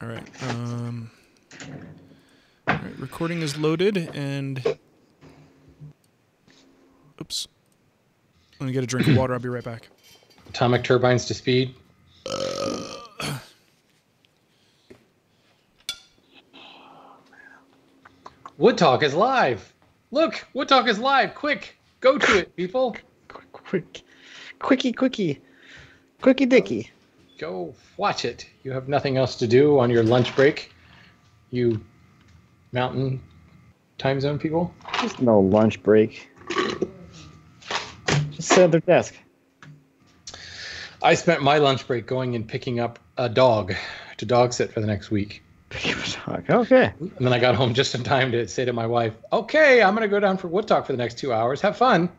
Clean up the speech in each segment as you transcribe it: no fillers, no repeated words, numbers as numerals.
All right. All right. Recording is loaded, and oops. I'm gonna get a drink of water. I'll be right back. Atomic turbines to speed. Wood Talk is live. Look, Wood Talk is live. Quick, go to it, people. Quickie dicky. Go watch it. You have nothing else to do on your lunch break, you mountain time zone people. Just no lunch break. Just sit at their desk. I spent my lunch break going and picking up a dog to dog sit for the next week. Okay. And then I got home just in time to say to my wife, okay, I'm going to go down for Wood Talk for the next 2 hours. Have fun.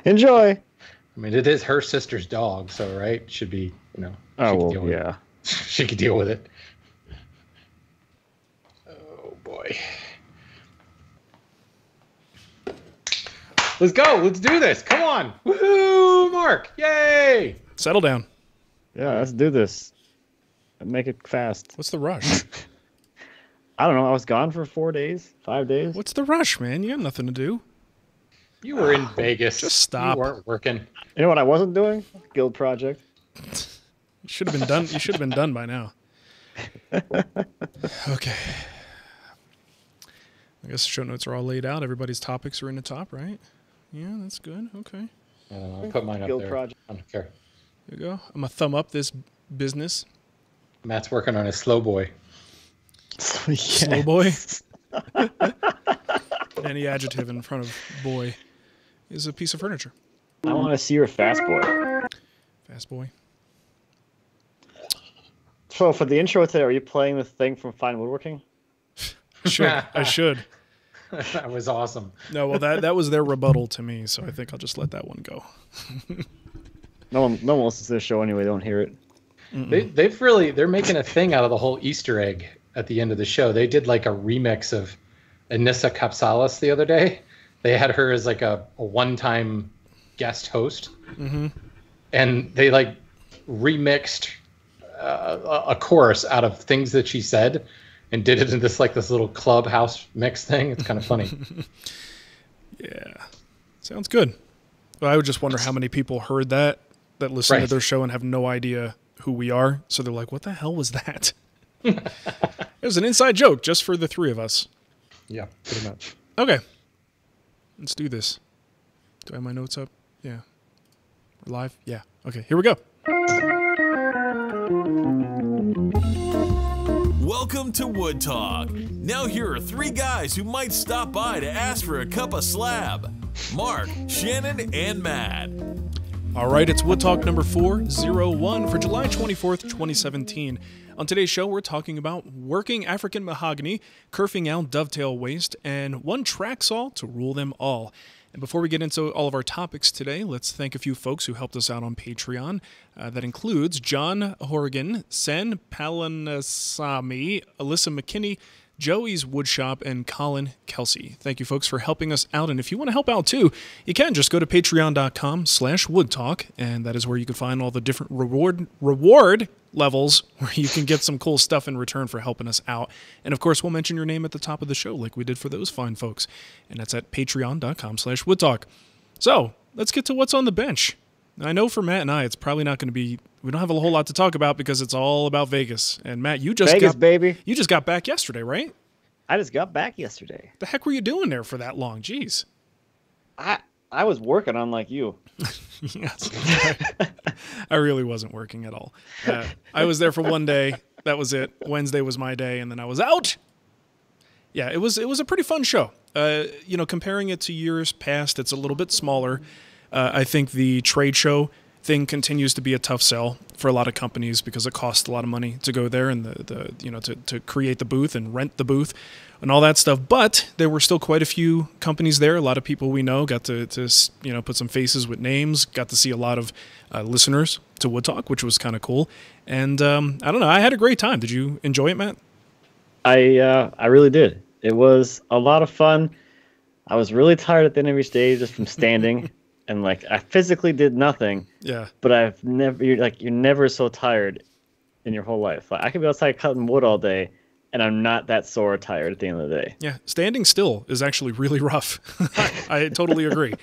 Enjoy. I mean, it is her sister's dog, so, right? Should be, you know. Oh, well, yeah. She could deal with it. Oh, boy. Let's go. Let's do this. Come on. Woohoo, Mark. Yay. Settle down. Yeah, let's do this. Make it fast. What's the rush? I don't know. I was gone for 4 days, 5 days. What's the rush, man? You got nothing to do. You were in Vegas. Just stop. You weren't working. You know what I wasn't doing? Guild project. You should have been done. You should have been done by now. Okay. I guess the show notes are all laid out. Everybody's topics are in the top, right? Yeah, that's good. Okay. I'll put mine up Guild there. project. I don't care. There you go. I'm going to thumb up this business. Matt's working on his slow boy. Slow boy. Any adjective in front of boy is a piece of furniture. I want to see your fast boy. Fast boy. So for the intro today, are you playing the thing from Fine Woodworking? I should. That was awesome. No, well, that was their rebuttal to me, so I think I'll just let that one go. No one listens to the show anyway. They don't hear it. They're making a thing out of the whole Easter egg at the end of the show. They did like a remix of Anissa Kapsalis the other day. They had her as like a one-time guest host. Mm-hmm. And they like remixed a chorus out of things that she said and did it in this little clubhouse mix thing. It's kind of funny. Yeah. Sounds good. Well, I would just wonder how many people heard that listen to their show and have no idea who we are. So they're like, what the hell was that? It was an inside joke just for the three of us. Yeah, pretty much. Okay. Let's do this. Do I have my notes up? Yeah. We're live? Yeah. Okay, here we go. Welcome to Wood Talk. Now here are three guys who might stop by to ask for a cup of slab. Mark, Shannon, and Matt. All right, it's Wood Talk number 401 for July 24th, 2017. On today's show, we're talking about working African mahogany, kerfing out dovetail waste, and one track saw to rule them all. And before we get into all of our topics today, let's thank a few folks who helped us out on Patreon. That includes John Horgan, Sen Palanasamy, Alyssa McKinney, Joey's Woodshop, and Colin Kelsey. Thank you, folks, for helping us out. And if you want to help out, too, you can just go to patreon.com/woodtalk, and that is where you can find all the different reward levels where you can get some cool stuff in return for helping us out. And, of course, we'll mention your name at the top of the show like we did for those fine folks. And that's at patreon.com/woodtalk. So let's get to what's on the bench. Now, I know for Matt and I, it's probably not going to be, we don't have a whole lot to talk about because it's all about Vegas. And Matt, you just baby. You just got back yesterday, right? I just got back yesterday. The heck were you doing there for that long? Jeez. I was working unlike you. Yes. I really wasn't working at all. I was there for one day. That was it. Wednesday was my day, and then I was out. Yeah, it was a pretty fun show. Comparing it to years past, it's a little bit smaller. I think the trade show thing continues to be a tough sell for a lot of companies because it costs a lot of money to go there and to create the booth and rent the booth and all that stuff. But there were still quite a few companies there. A lot of people we know got to put some faces with names, got to see a lot of listeners to Wood Talk, which was kind of cool. And I don't know, I had a great time. Did you enjoy it, Matt? I really did. It was a lot of fun. I was really tired at the end of each day just from standing. And I physically did nothing. Yeah. But you're never so tired in your whole life. Like, I could be outside cutting wood all day, and I'm not that sore or tired at the end of the day. Yeah, standing still is actually really rough. I totally agree.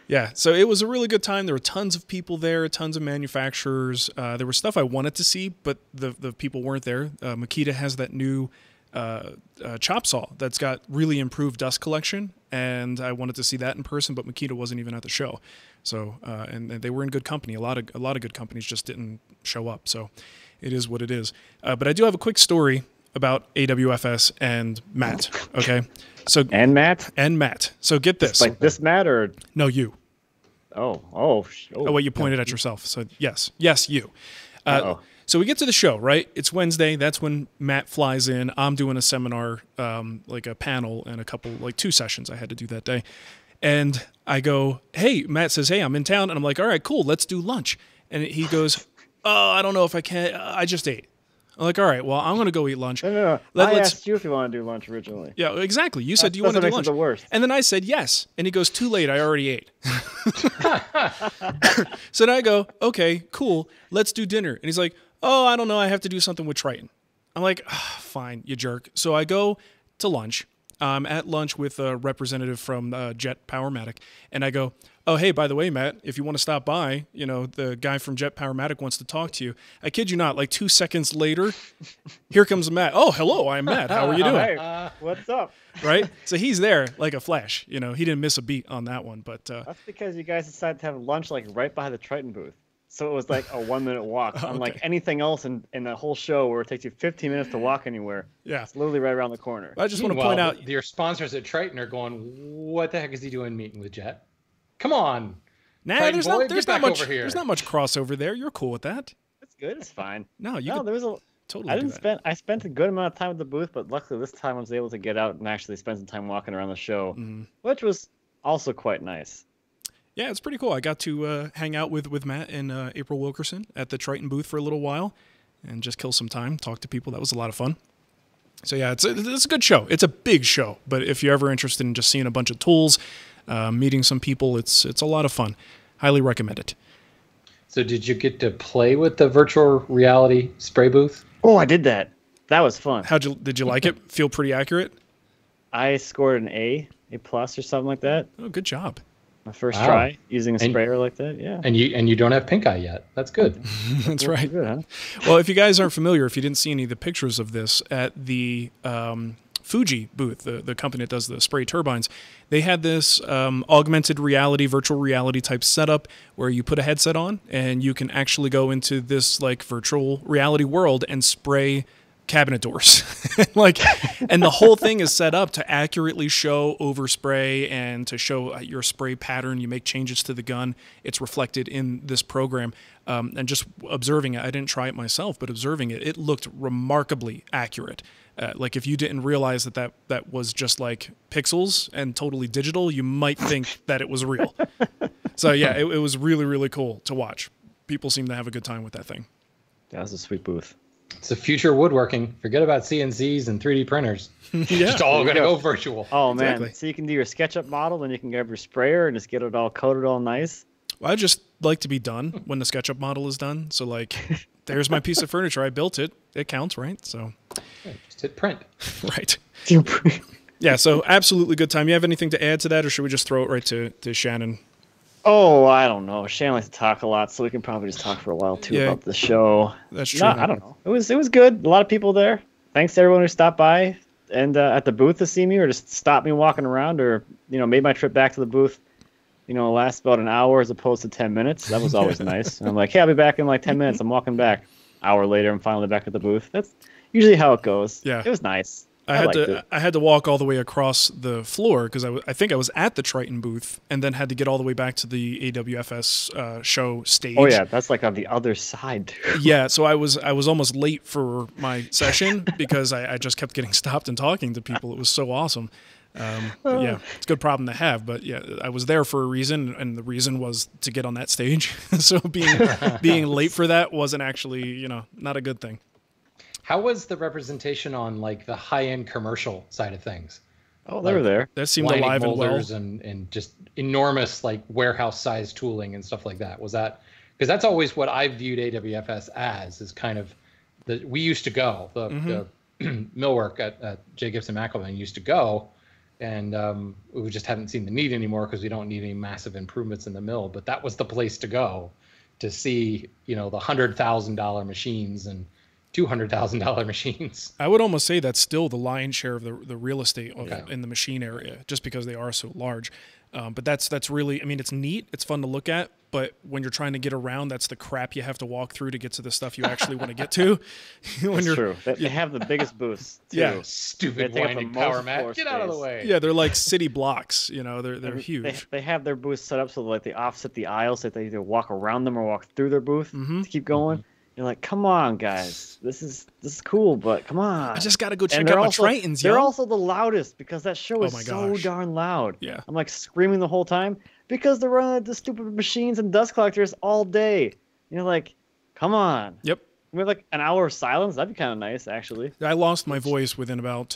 Yeah, so it was a really good time. There were tons of people there, tons of manufacturers. There was stuff I wanted to see, but the people weren't there. Makita has that new chop saw that's got really improved dust collection, and I wanted to see that in person, but Makita wasn't even at the show. So and they were in good company. A lot of good companies just didn't show up. So it is what it is. But I do have a quick story about AWFS and Matt. Okay, so And Matt. So get this. like this Matt or No, you. oh, Well, you pointed at yourself. So yes, you. Uh-oh. So we get to the show, right? It's Wednesday. That's when Matt flies in. I'm doing a seminar, like a panel and a couple, like 2 sessions I had to do that day. And I go, hey, Matt says, hey, I'm in town. And I'm like, all right, cool. Let's do lunch. And he goes, oh, I don't know if I can. I just ate. I'm like, all right, well, I'm going to go eat lunch. No. I asked you if you want to do lunch originally. Yeah, exactly. You said, do you want to do lunch? The worst. And then I said, yes. And he goes, too late. I already ate. So then I go, okay, cool. Let's do dinner. And he's like, oh, I don't know. I have to do something with Triton. I'm like, oh, fine, you jerk. So I go to lunch. I'm at lunch with a representative from Jet Powermatic. And I go, oh, hey, by the way, Matt, if you want to stop by, the guy from Jet Powermatic wants to talk to you. I kid you not, like 2 seconds later, here comes Matt. Oh, hello, I'm Matt. How are you doing? Hey, what's up? Right? So he's there like a flash. He didn't miss a beat on that one. But that's because you guys decided to have lunch like right behind the Triton booth. So it was like a 1-minute walk. Okay. Unlike anything else in the whole show where it takes you 15 minutes to walk anywhere. Yeah. It's literally right around the corner. I just want to point out. Your sponsors at Triton are going, what the heck is he doing meeting with Jet? Come on. Nah, Triton there's boy, not much. over here. There's not much crossover there. You're cool with that. It's good. It's fine. No, there was a totally. I spent a good amount of time at the booth, but luckily this time I was able to get out and actually spend some time walking around the show, which was also quite nice. Yeah, it's pretty cool. I got to hang out with Matt and April Wilkerson at the Triton booth for a little while and just kill some time, talk to people. That was a lot of fun. So yeah, it's a good show. It's a big show, but if you're ever interested in just seeing a bunch of tools, meeting some people, it's a lot of fun. Highly recommend it. So did you get to play with the virtual reality spray booth? Oh, I did that. That was fun. Did you like it? Feel pretty accurate? I scored an A plus or something like that. Oh, good job. My first try using a sprayer like that, yeah. And you don't have pink eye yet. That's good. That's right. Good, huh? Well, if you guys aren't familiar, if you didn't see any of the pictures of this at the Fuji booth, the company that does the spray turbines, they had this augmented reality, virtual reality type setup where you put a headset on and you can actually go into this like virtual reality world and spray cabinet doors. And the whole thing is set up to accurately show overspray and to show your spray pattern. You make changes to the gun. It's reflected in this program. And just observing it, I didn't try it myself, but observing it, it looked remarkably accurate. Like if you didn't realize that was just like pixels and totally digital, you might think that it was real. So yeah, it was really, really cool to watch. People seem to have a good time with that thing. That was a sweet booth. It's the future of woodworking. Forget about CNCs and 3D printers. Yeah. It's all going to go virtual. Oh, man. Exactly. So you can do your SketchUp model, then you can grab your sprayer and just get it all coated all nice. Well, I just like to be done when the SketchUp model is done. So like, there's my piece of furniture. I built it. It counts, right? So, Just hit print. right. Yeah, so absolutely good time. You have anything to add to that, or should we just throw it right to Shannon? Oh, I don't know. Shannon likes to talk a lot, so we can probably just talk for a while, too, Yeah. about the show. That's true. No, I don't know. It was good. A lot of people there. Thanks to everyone who stopped by and at the booth to see me or just stopped me walking around or, made my trip back to the booth, last about an hour as opposed to 10 minutes. That was always nice. And I'm like, hey, I'll be back in like 10 minutes. I'm walking back. Hour later, I'm finally back at the booth. That's usually how it goes. Yeah. It was nice. I had to walk all the way across the floor because I think I was at the Triton booth and then had to get all the way back to the AWFS show stage. Oh yeah, that's like on the other side too. Yeah, so I was almost late for my session because I just kept getting stopped and talking to people. It was so awesome. But yeah, it's a good problem to have. But yeah, I was there for a reason, and the reason was to get on that stage. So being late for that wasn't actually not a good thing. How was the representation on like the high-end commercial side of things? Oh, they were there. That seemed Lining alive and well. molders and just enormous like warehouse-sized tooling and stuff like that. Was that because that's always what I viewed AWFS as, is kind of we used to go, the millwork at J. Gibson McElvain used to go, and we just haven't seen the need anymore because we don't need any massive improvements in the mill. But that was the place to go to see, the $100,000 machines and $200,000 machines. I would almost say that's still the lion's share of the real estate in the machine area, just because they are so large. But that's really, I mean, it's neat. It's fun to look at. But when you're trying to get around, that's the crap you have to walk through to get to the stuff you actually want to get to. That's true. They have the biggest booths, too. Yeah. Stupid winding power mat. Get out of the way. Yeah, they're like city blocks. They're huge. They have their booths set up so like they offset the aisles, so they either walk around them or walk through their booth to keep going. You're like, come on, guys. This is cool, but come on. I just got to go check out my Tritons, They're also the loudest because that show is so darn loud. Yeah. I'm like screaming the whole time because they're running the stupid machines and dust collectors all day. You're like, come on. Yep. We have like an hour of silence. That'd be kind of nice, actually. I lost my voice within about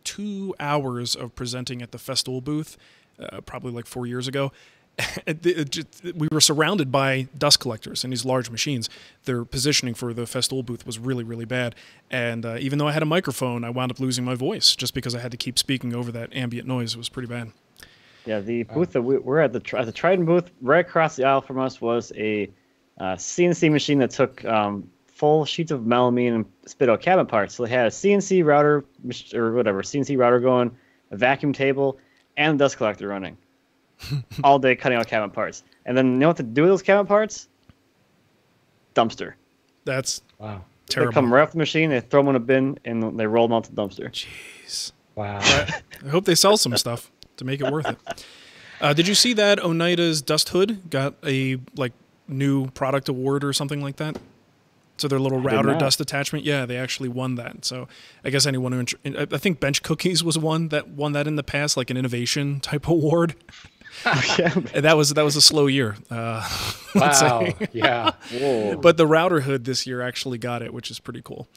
2 hours of presenting at the festival booth, probably like 4 years ago. We were surrounded by dust collectors and these large machines. Their positioning for the festival booth was really, really bad. And even though I had a microphone, I wound up losing my voice just because I had to keep speaking over that ambient noise. It was pretty bad. Yeah, the booth that we're at the Triton booth, right across the aisle from us was a CNC machine that took full sheets of melamine and spit out cabinet parts. So they had a CNC router CNC router going, a vacuum table, and a dust collector running. All day cutting out cabinet parts. And then you know what to do with those cabinet parts? Dumpster. That's wow. Terrible. They come right off the machine, they throw them in a bin, and they roll them out to the dumpster. Jeez. Wow. I hope they sell some stuff to make it worth it. Did you see that Oneida's Dust Hood got a new product award or something like that? So their little router dust attachment, yeah, they actually won that. So I guess anyone who, I think Bench Cookies was one that won that in the past, like an innovation type award. And that was a slow year. Wow. Yeah. Whoa. But the router hood this year actually got it, which is pretty cool.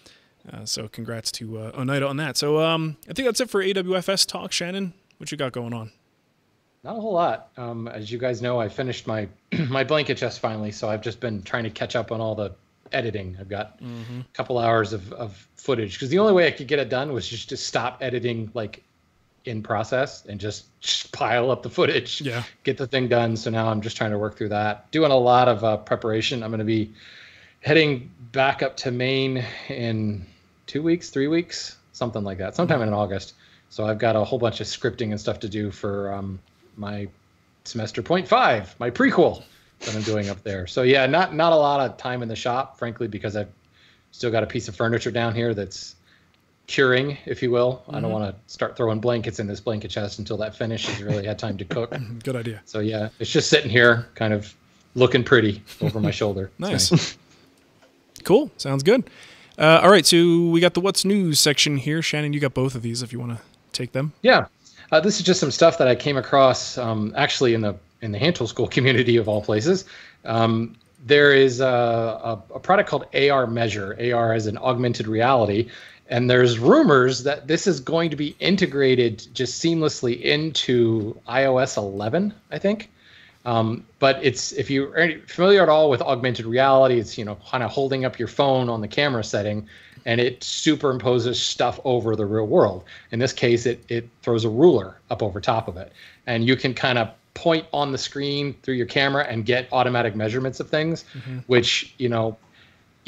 So congrats to Oneida on that. So I think that's it for AWFS talk. Shannon, what you got going on? Not a whole lot. As you guys know, I finished my my blanket chest finally, so I've just been trying to catch up on all the editing. I've got a couple hours of footage because the only way I could get it done was just to stop editing in process and just pile up the footage, get the thing done. So now I'm just trying to work through that, doing a lot of preparation. I'm going to be heading back up to Maine in 2 weeks, 3 weeks, something like that, sometime in August. So I've got a whole bunch of scripting and stuff to do for my semester 0.5, my prequel that I'm doing up there. So yeah, not a lot of time in the shop, frankly, because I've still got a piece of furniture down here that's curing, if you will. I don't want to start throwing blankets in this blanket chest until that finishes. Really had time to cook. Good idea. So yeah, it's just sitting here kind of looking pretty over my shoulder. Nice. Cool. Sounds good. All right, so we got the What's News section here. Shannon, you got both of these if you want to take them. Yeah. This is just some stuff that I came across actually in the hand tool school community of all places. There is a product called AR Measure. AR as an augmented reality. And there's rumors that this is going to be integrated just seamlessly into iOS 11, I think. But if you're familiar at all with augmented reality, it's, kind of holding up your phone on the camera setting and it superimposes stuff over the real world. In this case, it throws a ruler up over top of it. And you can kind of point on the screen through your camera and get automatic measurements of things, which,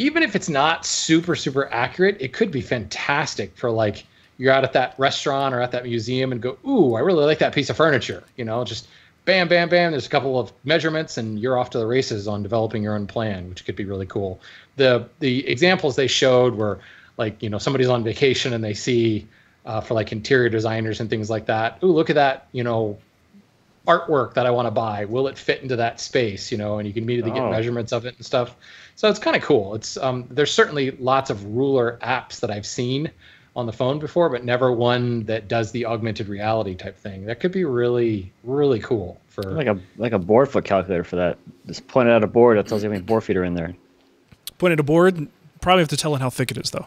even if it's not super, super accurate, it could be fantastic for you're out at that restaurant or at that museum and go, ooh, I really like that piece of furniture. Just bam, bam, bam. There's a couple of measurements and you're off to the races on developing your own plan, which could be really cool. The examples they showed were somebody's on vacation and they see for interior designers and things like that. Ooh, look at that, artwork that I want to buy. Will it fit into that space? And you can immediately get measurements of it and stuff. So it's kind of cool. It's there's certainly lots of ruler apps that I've seen on the phone before, but never one that does the augmented reality type thing. That could be really, really cool for like a board foot calculator for that. Just point it at a board that tells you how many board feet are in there. Point at a board. Probably have to tell it how thick it is though.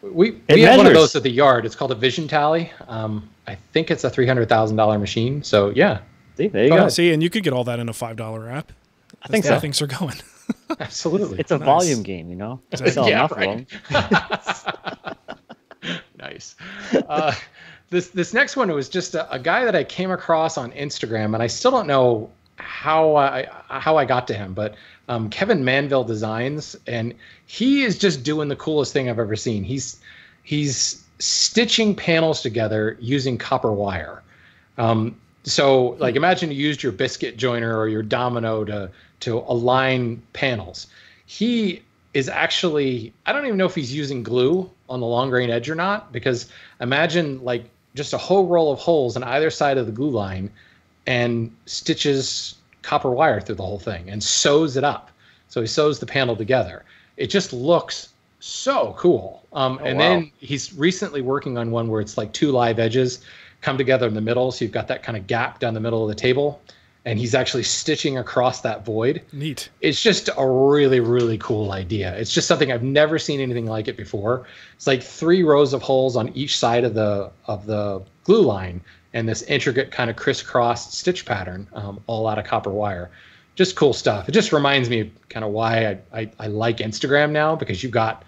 We have one of those at the yard. It's called a Vision Tally. I think it's a $300,000 machine. So yeah. See, there you go. See, and you could get all that in a $5 app. I think so. Things are going. Absolutely. It's a Nice. volume game, you know. Sell Yeah, enough right. of them. Nice. This next one was just a guy that I came across on Instagram, and I still don't know how I got to him, but Kevin Manville Designs, and he is just doing the coolest thing I've ever seen. He's stitching panels together using copper wire. So like imagine you used your biscuit joiner or your domino to align panels. He is actually, I don't even know if he's using glue on the long grain edge or not, because imagine like just a whole roll of holes on either side of the glue line and stitches copper wire through the whole thing and sews it up. So he sews the panel together. It just looks so cool. Then he's recently working on one where it's like two live edges come together in the middle. So you've got that kind of gap down the middle of the table, and he's actually stitching across that void. Neat. It's just a really, really cool idea. It's just something I've never seen anything like it before. It's like 3 rows of holes on each side of the glue line, and this intricate kind of crisscrossed stitch pattern, all out of copper wire. Just cool stuff. It just reminds me kind of why I like Instagram now, because you've got,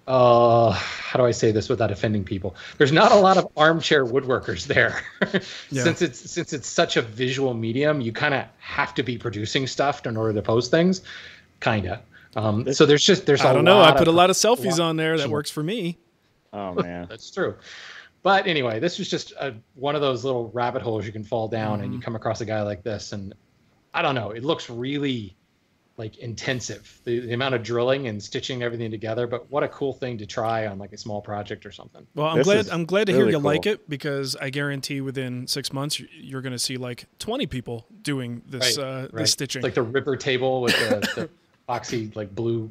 how do I say this without offending people? There's not a lot of armchair woodworkers there. Yeah. Since it's such a visual medium, you kind of have to be producing stuff in order to post things, kind of. So there's I don't know. I put a lot of selfies on there. That works for me. Oh man, That's true. But anyway, this was just one of those little rabbit holes you can fall down, and you come across a guy like this, and I don't know, it looks really like intensive, the amount of drilling and stitching everything together. But what a cool thing to try on like a small project or something. Well, I'm glad to hear you like it, because I guarantee within 6 months you're going to see like 20 people doing this this stitching. It's like the river table with the boxy like blue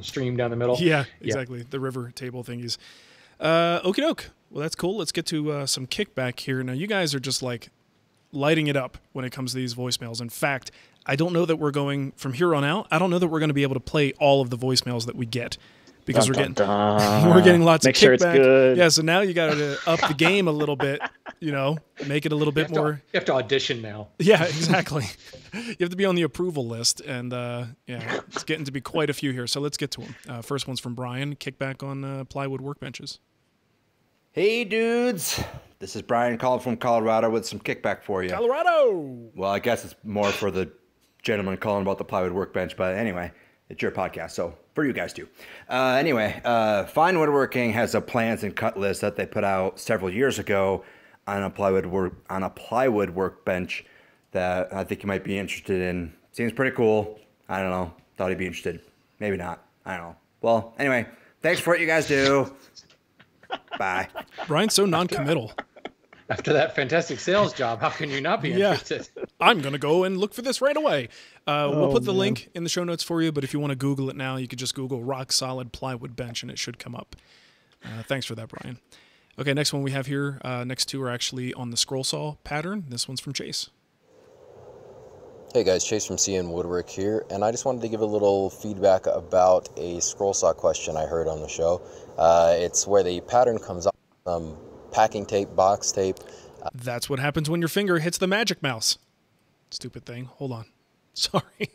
stream down the middle. Yeah, exactly. The river table thingies. Okie doke. Well, that's cool. Let's get to some kickback here. Now, you guys are just like lighting it up when it comes to these voicemails. In fact, I don't know that we're going from here on out. I don't know that we're going to be able to play all of the voicemails that we get, because we're getting lots of kickback. Make sure it's good. Yeah, so now you got to up the game a little bit. Make it a little bit more. You have to audition now. Yeah, exactly. You have to be on the approval list, and it's getting to be quite a few here. So let's get to them. First one's from Brian. Kickback on plywood workbenches. Hey dudes, this is Brian calling from Colorado with some kickback for you. Colorado! Well, I guess it's more for the gentleman calling about the plywood workbench, but anyway, it's your podcast, so for you guys too. Fine Woodworking has a plans and cut list that they put out several years ago on a plywood workbench that I think you might be interested in. Seems pretty cool. I don't know. Thought you'd be interested. Maybe not. I don't know. Well, anyway, thanks for what you guys do. Bye. Brian's so non-committal. After that fantastic sales job, how can you not be interested? I'm going to go and look for this right away. We'll put the link in the show notes for you, but if you want to Google it now, you could just Google rock solid plywood bench and it should come up. Thanks for that, Brian. Okay, next one we have here. Next two are actually on the scroll saw pattern. This one's from Chase. Hey guys, Chase from CN Woodwork here, and I just wanted to give a little feedback about a scroll saw question I heard on the show. It's where the pattern comes off some packing tape, box tape. That's what happens when your finger hits the magic mouse. Stupid thing. Hold on. Sorry.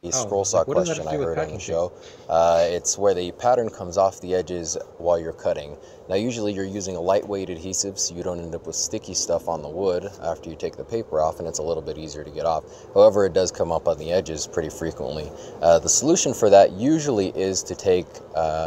Scroll saw question I heard on the show. It's where the pattern comes off the edges while you're cutting. Now usually you're using a lightweight adhesive so you don't end up with sticky stuff on the wood after you take the paper off, and it's a little bit easier to get off. However, it does come up on the edges pretty frequently. The solution for that usually is to take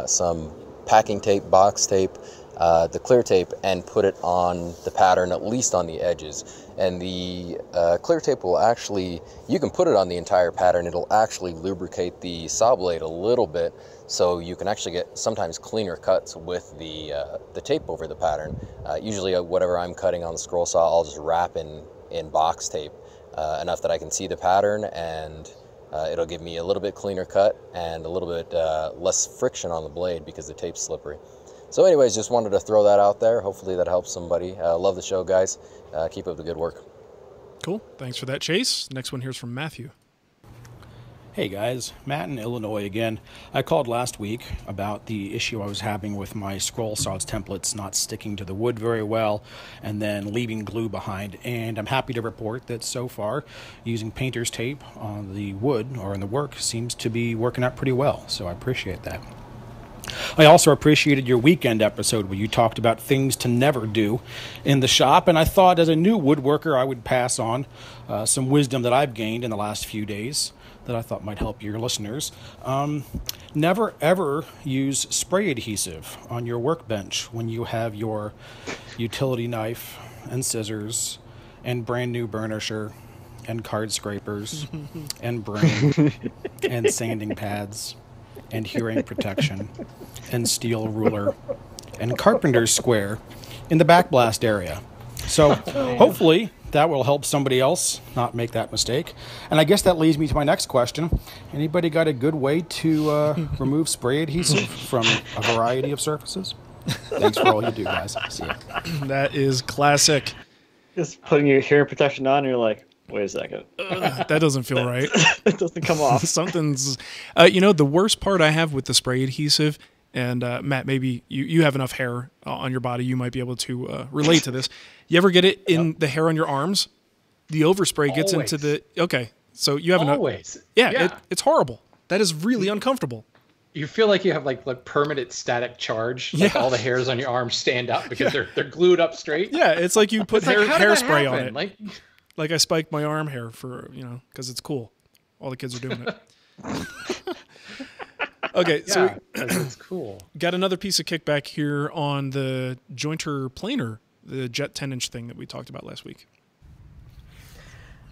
some packing tape, box tape, the clear tape, and put it on the pattern, at least on the edges. And the clear tape will actually, you can put it on the entire pattern, it'll actually lubricate the saw blade a little bit, so you can actually get sometimes cleaner cuts with the tape over the pattern. Usually whatever I'm cutting on the scroll saw, I'll just wrap in box tape enough that I can see the pattern, and it'll give me a little bit cleaner cut and a little bit less friction on the blade because the tape's slippery. So anyways, just wanted to throw that out there. Hopefully that helps somebody. Love the show, guys. Keep up the good work. Cool. Thanks for that, Chase. Next one here's from Matthew. Hey guys, Matt in Illinois again. I called last week about the issue I was having with my scroll saws templates not sticking to the wood very well and then leaving glue behind. And I'm happy to report that so far using painter's tape on the wood or in the work seems to be working out pretty well. So I appreciate that. I also appreciated your weekend episode where you talked about things to never do in the shop, and I thought as a new woodworker I would pass on some wisdom that I've gained in the last few days that I thought might help your listeners. Never ever use spray adhesive on your workbench when you have your utility knife and scissors and brand new burnisher and card scrapers and broom and sanding pads and hearing protection and steel ruler and carpenter's square in the backblast area. So hopefully that will help somebody else not make that mistake. And I guess that leads me to my next question. Anybody got a good way to remove spray adhesive from a variety of surfaces? Thanks for all you do, guys. See ya. That is classic. Just putting your hearing protection on, and you're like, wait a second. That doesn't feel right. It doesn't come off. Something's... the worst part I have with the spray adhesive, and Matt, maybe you have enough hair on your body, you might be able to relate to this. You ever get it in the hair on your arms? The overspray gets into the... Okay, so you have enough... Always. Yeah. It's horrible. That is really uncomfortable. You feel like you have like permanent static charge. Like all the hairs on your arms stand up because they're glued up straight. Yeah, it's like you put hairspray on it. Like I spiked my arm hair for, because it's cool. All the kids are doing it. Okay, so it's cool. Got another piece of kickback here on the jointer planer, the jet 10-inch thing that we talked about last week.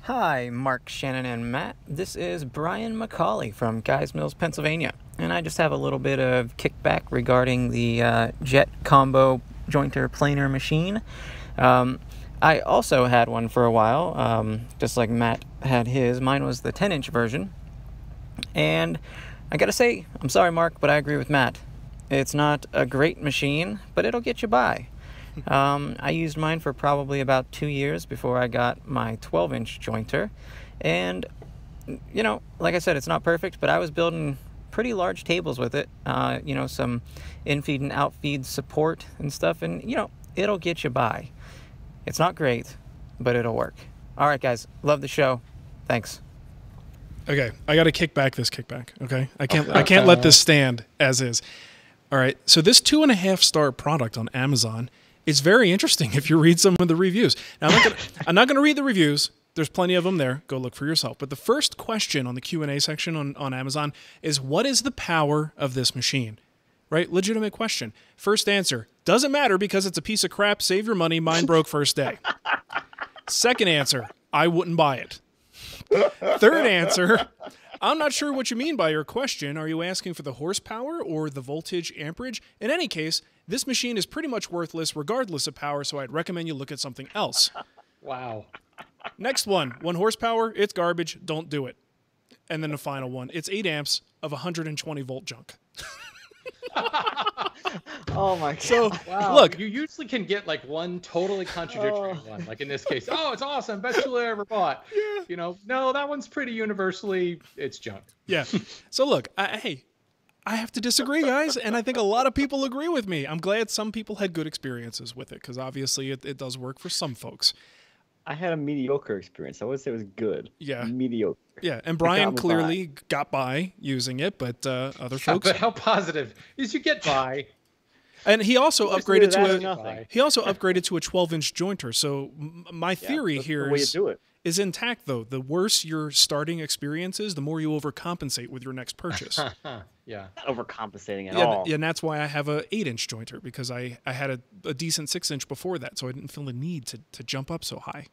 Hi, Mark, Shannon, and Matt. This is Brian McCauley from Guys Mills, Pennsylvania. And I just have a little bit of kickback regarding the jet combo jointer planer machine. I also had one for a while, just like Matt had his. Mine was the 10-inch version. And I gotta say, I'm sorry, Mark, but I agree with Matt. It's not a great machine, but it'll get you by. I used mine for probably about 2 years before I got my 12-inch jointer. And, like I said, it's not perfect, but I was building pretty large tables with it. Some in-feed and out-feed support and stuff, and, it'll get you by. It's not great, but it'll work. All right, guys. Love the show. Thanks. Okay, I got to kick back this kickback. Okay, I can't let this stand as is. All right, so this 2.5-star product on Amazon is very interesting if you read some of the reviews. Now I'm not gonna read the reviews. There's plenty of them there. Go look for yourself. But the first question on the Q&A section on Amazon is, what is the power of this machine? Right? Legitimate question. First answer, doesn't matter because it's a piece of crap. Save your money. Mine broke first day. Second answer, I wouldn't buy it. Third answer, I'm not sure what you mean by your question. Are you asking for the horsepower or the voltage amperage? In any case, this machine is pretty much worthless regardless of power, so I'd recommend you look at something else. Wow. Next one, 1 horsepower, it's garbage, don't do it. And then the final one, it's 8 amps of 120 volt junk. Oh my god. So, wow. Look, you usually can get like one totally contradictory one. Like in this case, it's awesome, best tool I ever bought. Yeah. No, that one's pretty universally, it's junk. Yeah. So look, I have to disagree, guys, and I think a lot of people agree with me. I'm glad some people had good experiences with it, because obviously it does work for some folks. I had a mediocre experience. I would say it was good. Yeah. Mediocre. Yeah, and Brian clearly got by using it, but other folks... But how positive is you get by... And he also upgraded to a 12-inch jointer. So my theory here is intact, though. The worse your starting experience is, the more you overcompensate with your next purchase. Yeah, not overcompensating at all. Yeah, and that's why I have a 8-inch jointer, because I had a decent 6-inch before that, so I didn't feel the need to jump up so high.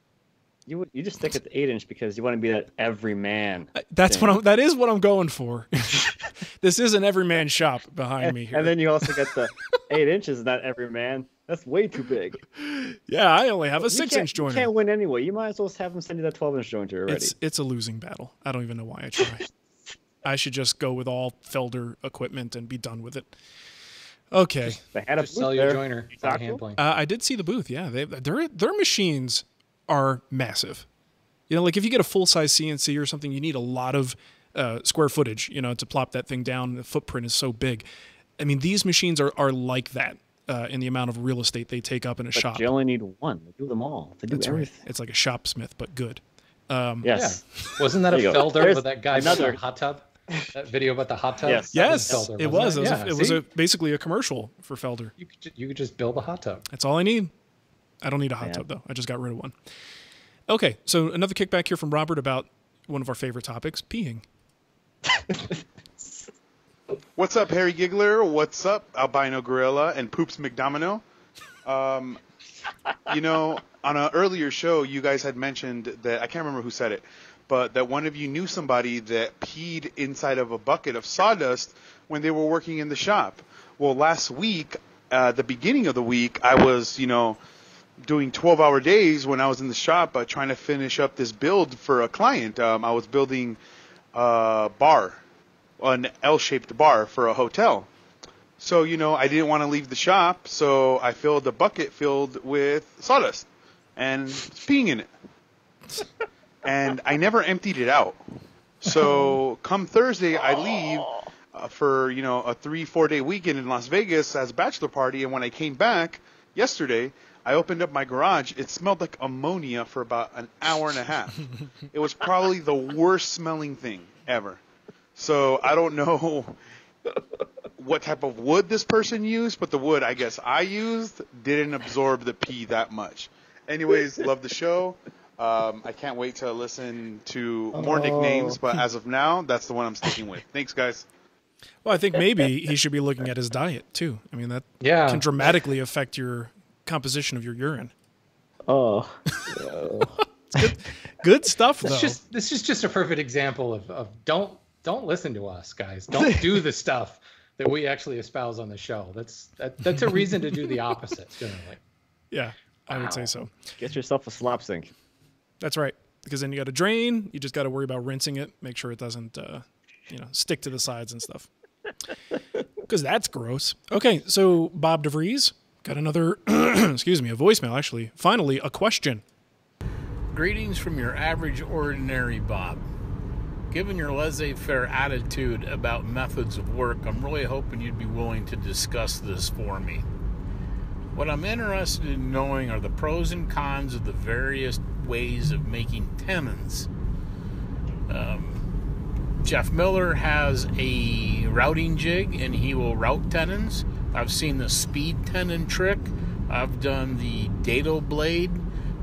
You just stick at the 8-inch because you want to be that everyman. That is what I'm going for. This is an everyman shop behind me here. And then you also get the 8 inches, not everyman. That's way too big. Yeah, I only have a 6-inch jointer. You can't win anyway. You might as well have them send you that 12-inch jointer already. It's a losing battle. I don't even know why I try. I should just go with all Felder equipment and be done with it. Okay. They had a just sell your jointer. I did see the booth. Yeah, their machines are massive. Like if you get a full-size CNC or something, you need a lot of square footage, to plop that thing down. The footprint is so big. I mean, these machines are like that in the amount of real estate they take up in a shop. You only need one. They do them all. They do everything. Right. It's like a shopsmith, but good. Yes. Yeah. Wasn't that a Felder with that guy with the hot tub? That video about the hot tub? Yes, Felder, it was. It was basically a commercial for Felder. You could just build a hot tub. That's all I need. I don't need a hot tub, though. I just got rid of one. Okay, so another kickback here from Robert about one of our favorite topics, peeing. What's up, Harry Giggler? What's up, Albino Gorilla and Poops McDomino? On an earlier show, you guys had mentioned that, I can't remember who said it, but that one of you knew somebody that peed inside of a bucket of sawdust when they were working in the shop. Well, last week, the beginning of the week, I was, doing 12-hour days when I was in the shop trying to finish up this build for a client. I was building a bar, an L-shaped bar for a hotel. So, I didn't want to leave the shop, so I filled the bucket filled with sawdust and peeing in it. And I never emptied it out. So come Thursday, I leave for, a 3-4 day weekend in Las Vegas as a bachelor party. And when I came back yesterday, I opened up my garage. It smelled like ammonia for about an hour and a half. It was probably the worst smelling thing ever. So I don't know what type of wood this person used, but the wood I guess I used didn't absorb the pee that much. Anyways, love the show. I can't wait to listen to more nicknames, but as of now, that's the one I'm sticking with. Thanks, guys. Well, I think maybe he should be looking at his diet, too. I mean, that can dramatically affect your composition of your urine. Oh. Good stuff, though. This is just a perfect example of don't listen to us, guys. Don't do the stuff that we actually espouse on the show. That's a reason to do the opposite, generally. Yeah, I would say so. Get yourself a slop sink. That's right, because then you got to drain. You just got to worry about rinsing it. Make sure it doesn't, stick to the sides and stuff. Because that's gross. Okay, so Bob DeVries got another, a voicemail, actually. Finally, a question. Greetings from your average ordinary Bob. Given your laissez-faire attitude about methods of work, I'm really hoping you'd be willing to discuss this for me. What I'm interested in knowing are the pros and cons of the various ways of making tenons. Jeff Miller has a routing jig and he will route tenons. I've seen the speed tenon trick. I've done the dado blade.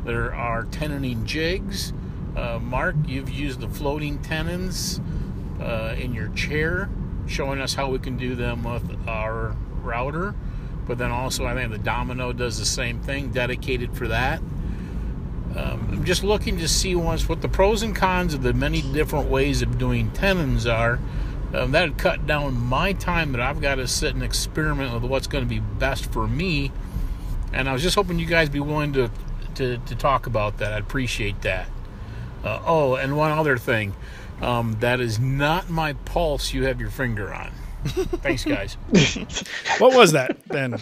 There are tenoning jigs. Mark, you've used the floating tenons in your chair, showing us how we can do them with our router. But then also I think the Domino does the same thing, dedicated for that. I'm just looking to see what the pros and cons of the many different ways of doing tenons are. That would cut down my time that I've got to sit and experiment with what's going to be best for me. And I was just hoping you guys be willing to talk about that. I'd appreciate that. And one other thing. That is not my pulse you have your finger on. Thanks, guys. What was that then?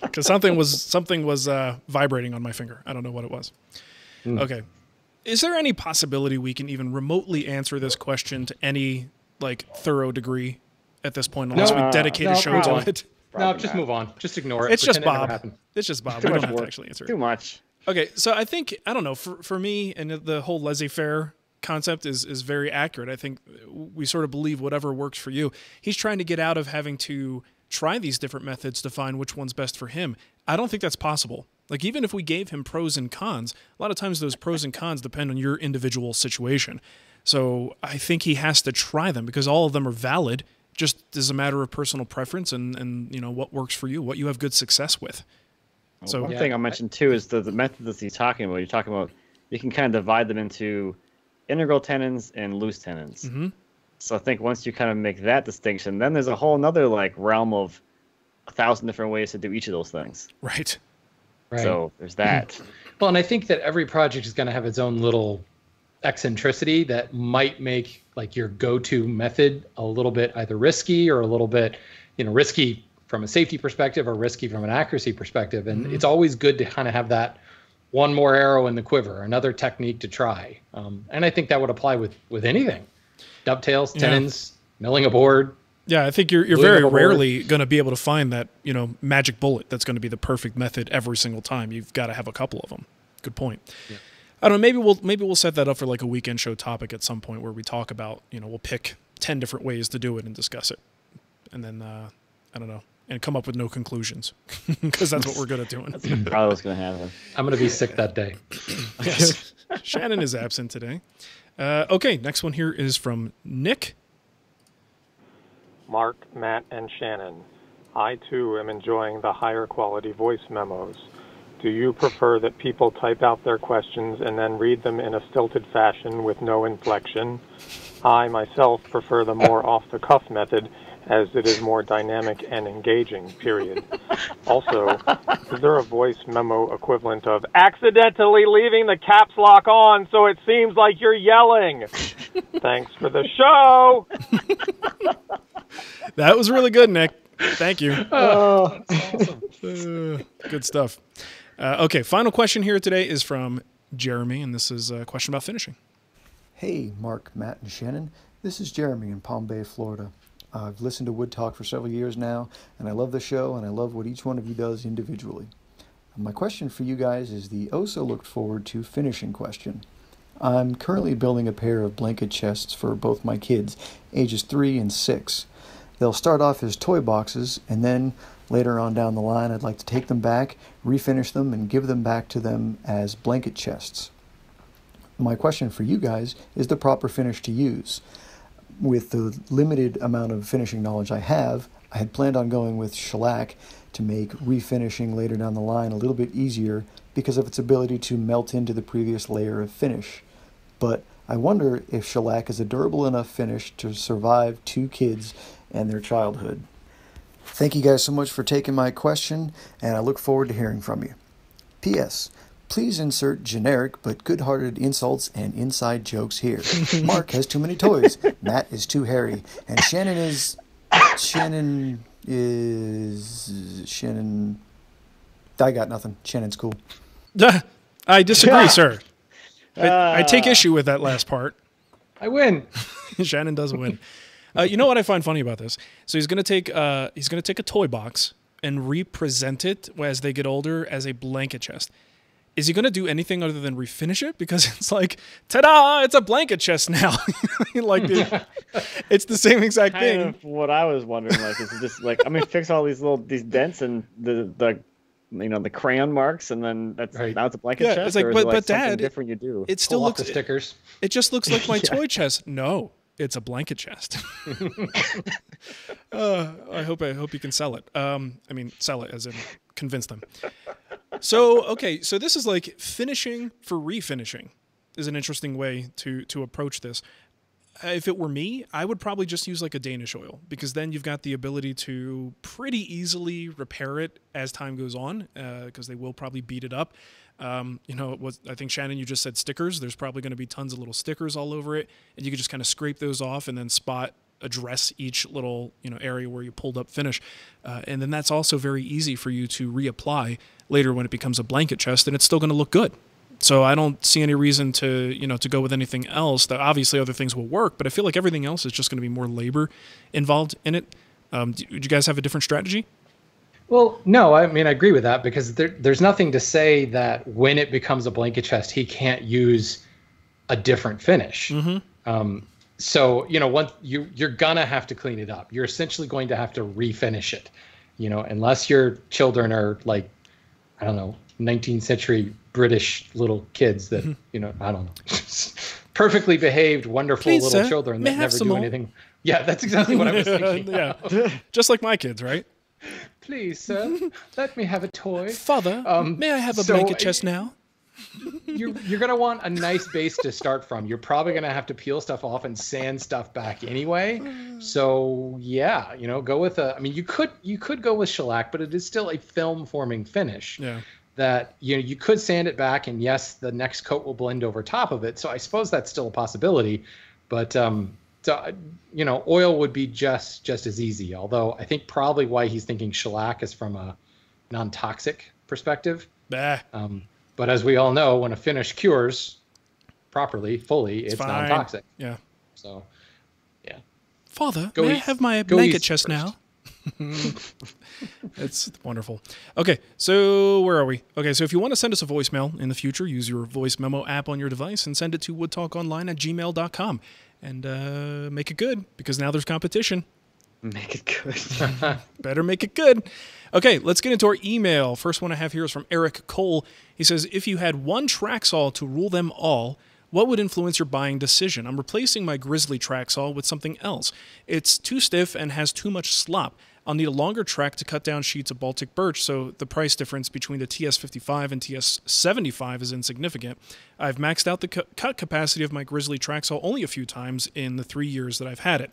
Because something was vibrating on my finger. I don't know what it was. Okay. Is there any possibility we can even remotely answer this question to any thorough degree at this point, unless we dedicate a show to it? No, just move on. Just ignore it. It's just Pretend Bob. It's just Bob. We don't have to actually answer it. Too much. Okay, so I think, I don't know, for me, and the whole laissez-faire concept is very accurate. I think we sort of believe whatever works for you. He's trying to get out of having to try these different methods to find which one's best for him. I don't think that's possible. Even if we gave him pros and cons, a lot of times those pros and cons depend on your individual situation. So I think he has to try them because all of them are valid, just as a matter of personal preference and what works for you, what you have good success with. So one thing I'll mention too is the method that he's talking about. You're talking about you can kind of divide them into integral tenons and loose tenons. Mm-hmm. So I think once you kind of make that distinction, then there's a whole another realm of 1,000 different ways to do each of those things. Right. So there's that. Well, and I think that every project is going to have its own little eccentricity that might make your go-to method a little bit either risky or a little bit, risky from a safety perspective or risky from an accuracy perspective. And it's always good to kind of have that one more arrow in the quiver, another technique to try. And I think that would apply with anything. Dovetails, tenons, milling a board. Yeah, I think you're very rarely going to be able to find that, magic bullet that's going to be the perfect method every single time. You've got to have a couple of them. Good point. Yeah. I don't know, maybe we'll set that up for like a weekend show topic at some point where we talk about, we'll pick 10 different ways to do it and discuss it. And then, I don't know, and come up with no conclusions because that's what we're good at doing. That's probably what's going to happen. I'm going to be sick that day. Yes. Shannon is absent today. Okay, next one here is from Nick. Mark, Matt, and Shannon. I, too, am enjoying the higher quality voice memos. Do you prefer that people type out their questions and then read them in a stilted fashion with no inflection? I, myself, prefer the more off-the-cuff method as it is more dynamic and engaging, period. Also, is there a voice memo equivalent of accidentally leaving the caps lock on so it seems like you're yelling? Thanks for the show! That was really good, Nick. Thank you. Oh, that's awesome. Good stuff. Okay, final question here today is from Jeremy, and this is a question about finishing. Hey, Mark, Matt, and Shannon. This is Jeremy in Palm Bay, Florida. I've listened to Wood Talk for several years now, and I love the show, and I love what each one of you does individually. My question for you guys is the oh-so-looked-forward-to finishing question. I'm currently building a pair of blanket chests for both my kids, ages 3 and 6. They'll start off as toy boxes, and then later on down the line, I'd like to take them back, refinish them, and give them back to them as blanket chests. My question for you guys is the proper finish to use. With the limited amount of finishing knowledge I have, I had planned on going with shellac to make refinishing later down the line a little bit easier because of its ability to melt into the previous layer of finish. But I wonder if shellac is a durable enough finish to survive 2 kids and their childhood. Thank you guys so much for taking my question, and I look forward to hearing from you. P.S. Please insert generic but good-hearted insults and inside jokes here. Mark has too many toys, Matt is too hairy, and Shannon... I got nothing. Shannon's cool. I disagree, sir. I take issue with that last part. I win. Shannon does win. You know what I find funny about this? So he's gonna take a toy box and represent it as they get older as a blanket chest. Is he going to do anything other than refinish it? Because it's like, ta-da, it's a blanket chest now. It's the same exact thing. Kind of what I was wondering, like, is it just like, I'm going to fix all these dents and the crayon marks, and then now it's a blanket chest? It's like, but Dad, different you do. It still looks the stickers. It just looks like my toy chest. No, it's a blanket chest. I hope you can sell it. Sell it as in convince them. So this is like finishing for refinishing is an interesting way to approach this. If it were me, I would probably just use like a Danish oil, because then you've got the ability to pretty easily repair it as time goes on, because they will probably beat it up. I think Shannon, you just said stickers. There's probably going to be tons of little stickers all over it, and you could just kind of scrape those off and then address each little area where you pulled up finish, and then that's also very easy for you to reapply later when it becomes a blanket chest, and it's still going to look good. So I don't see any reason to go with anything else. That obviously other things will work, but I feel like everything else is just going to be more labor involved in it. Do you guys have a different strategy? Well, no, I agree with that, because there's nothing to say that when it becomes a blanket chest, he can't use a different finish. Mm-hmm. So, you're going to have to clean it up. You're essentially going to have to refinish it, unless your children are like, I don't know, 19th century British little kids that, I don't know, perfectly behaved, wonderful little children that never do anything. Yeah, that's exactly what I was thinking. Yeah, just like my kids, right? Please, sir, let me have a toy. Father, may I have a blanket chest now? You're going to want a nice base to start from. You're probably going to have to peel stuff off and sand stuff back anyway. So yeah, go with you could go with shellac, but it is still a film forming finish. Yeah. That you could sand it back, and yes, the next coat will blend over top of it. So I suppose that's still a possibility, but oil would be just as easy. Although I think probably why he's thinking shellac is from a non-toxic perspective. Bah. But as we all know, when a finish cures properly, fully, it's non-toxic. Yeah. So, Father, may I have my blanket chest now? It's wonderful. Okay, so where are we? Okay, so if you want to send us a voicemail in the future, use your voice memo app on your device and send it to woodtalkonline@gmail.com. And make it good, because now there's competition. Make it good. Better make it good. Okay, let's get into our email. First one I have here is from Eric Cole. He says, if you had one track saw to rule them all, what would influence your buying decision? I'm replacing my Grizzly track saw with something else. It's too stiff and has too much slop. I'll need a longer track to cut down sheets of Baltic birch, so the price difference between the TS55 and TS75 is insignificant. I've maxed out the cut capacity of my Grizzly track saw only a few times in the 3 years that I've had it.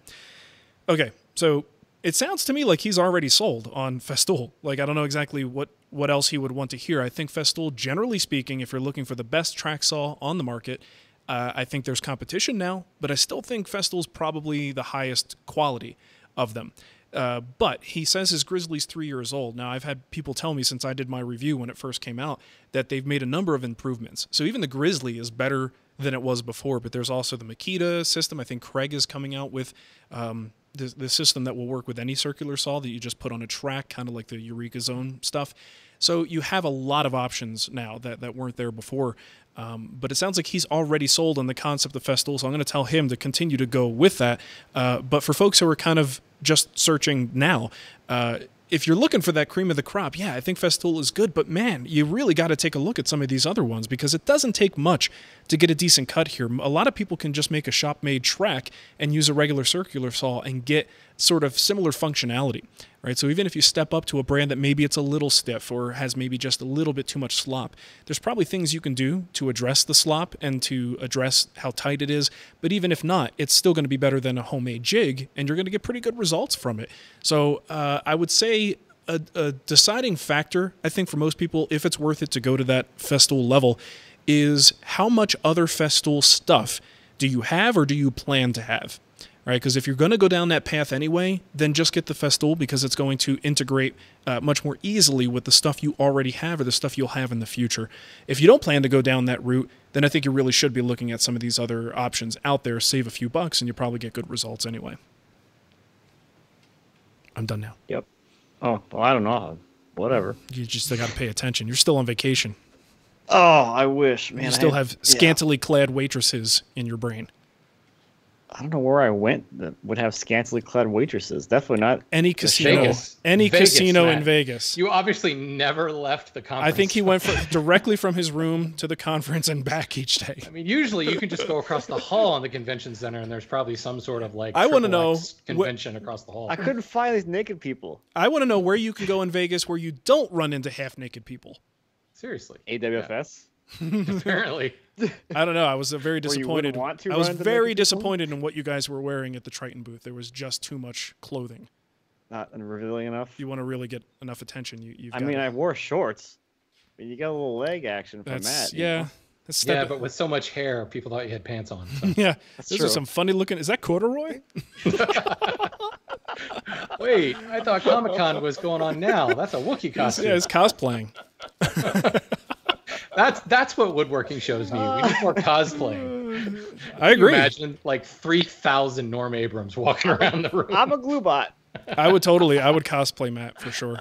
Okay, so it sounds to me like he's already sold on Festool. Like, I don't know exactly what else he would want to hear. I think Festool, generally speaking, if you're looking for the best track saw on the market, I think there's competition now, but I still think Festool's probably the highest quality of them. But he says his Grizzly's 3 years old. Now, I've had people tell me since I did my review when it first came out that they've made a number of improvements. So even the Grizzly is better than it was before, but there's also the Makita system. I think Craig is coming out with the system that will work with any circular saw that you just put on a track, kind of like the Eureka Zone stuff. So you have a lot of options now that weren't there before. But it sounds like he's already sold on the concept of Festool, so I'm going to tell him to continue to go with that. But for folks who are kind of just searching now, if you're looking for that cream of the crop, yeah, I think Festool is good, but man, you really got to take a look at some of these other ones, because it doesn't take much to get a decent cut here. A lot of people can just make a shop-made track and use a regular circular saw and get sort of similar functionality, right? So even if you step up to a brand that maybe it's a little stiff or has maybe just a little bit too much slop, there's probably things you can do to address the slop and to address how tight it is. But even if not, it's still going to be better than a homemade jig, and you're going to get pretty good results from it. So I would say a deciding factor, I think, for most people, if it's worth it to go to that Festool level, is how much other Festool stuff do you have or do you plan to have? Right, because if you're going to go down that path anyway, then just get the Festool, because it's going to integrate much more easily with the stuff you already have or the stuff you'll have in the future. If you don't plan to go down that route, then I think you really should be looking at some of these other options out there, save a few bucks, and you'll probably get good results anyway. I'm done now. Yep. Oh, well, I don't know. Whatever. You just got to pay attention. You're still on vacation. Oh, I wish, man. You still have scantily clad waitresses in your brain. I don't know where I went that would have scantily clad waitresses. Definitely not any casino. Vegas. Any Vegas, casino Matt. In Vegas. You obviously never left the conference. I think he went directly from his room to the conference and back each day. I mean, usually you can just go across the hall in the convention center, and there's probably some sort of like I want to know convention across the hall. I couldn't find these naked people. I want to know where you can go in Vegas where you don't run into half naked people. Seriously. AWFS? Yeah. Apparently. I don't know. I was very disappointed. I was very disappointed people? in what you guys were wearing at the Triton booth. There was just too much clothing. Not revealing enough. You want to really get enough attention. I mean, I wore shorts. But you got a little leg action from Matt. Yeah. Yeah, but with so much hair, people thought you had pants on. So. Yeah. Those are some funny looking. Is that corduroy? Wait, I thought Comic-Con was going on now. That's a Wookiee costume. Yeah, it's cosplaying. That's what woodworking shows need. We need more cosplay. I agree. Can you imagine like 3,000 Norm Abrams walking around the room. I'm a glue bot. I would cosplay Matt for sure.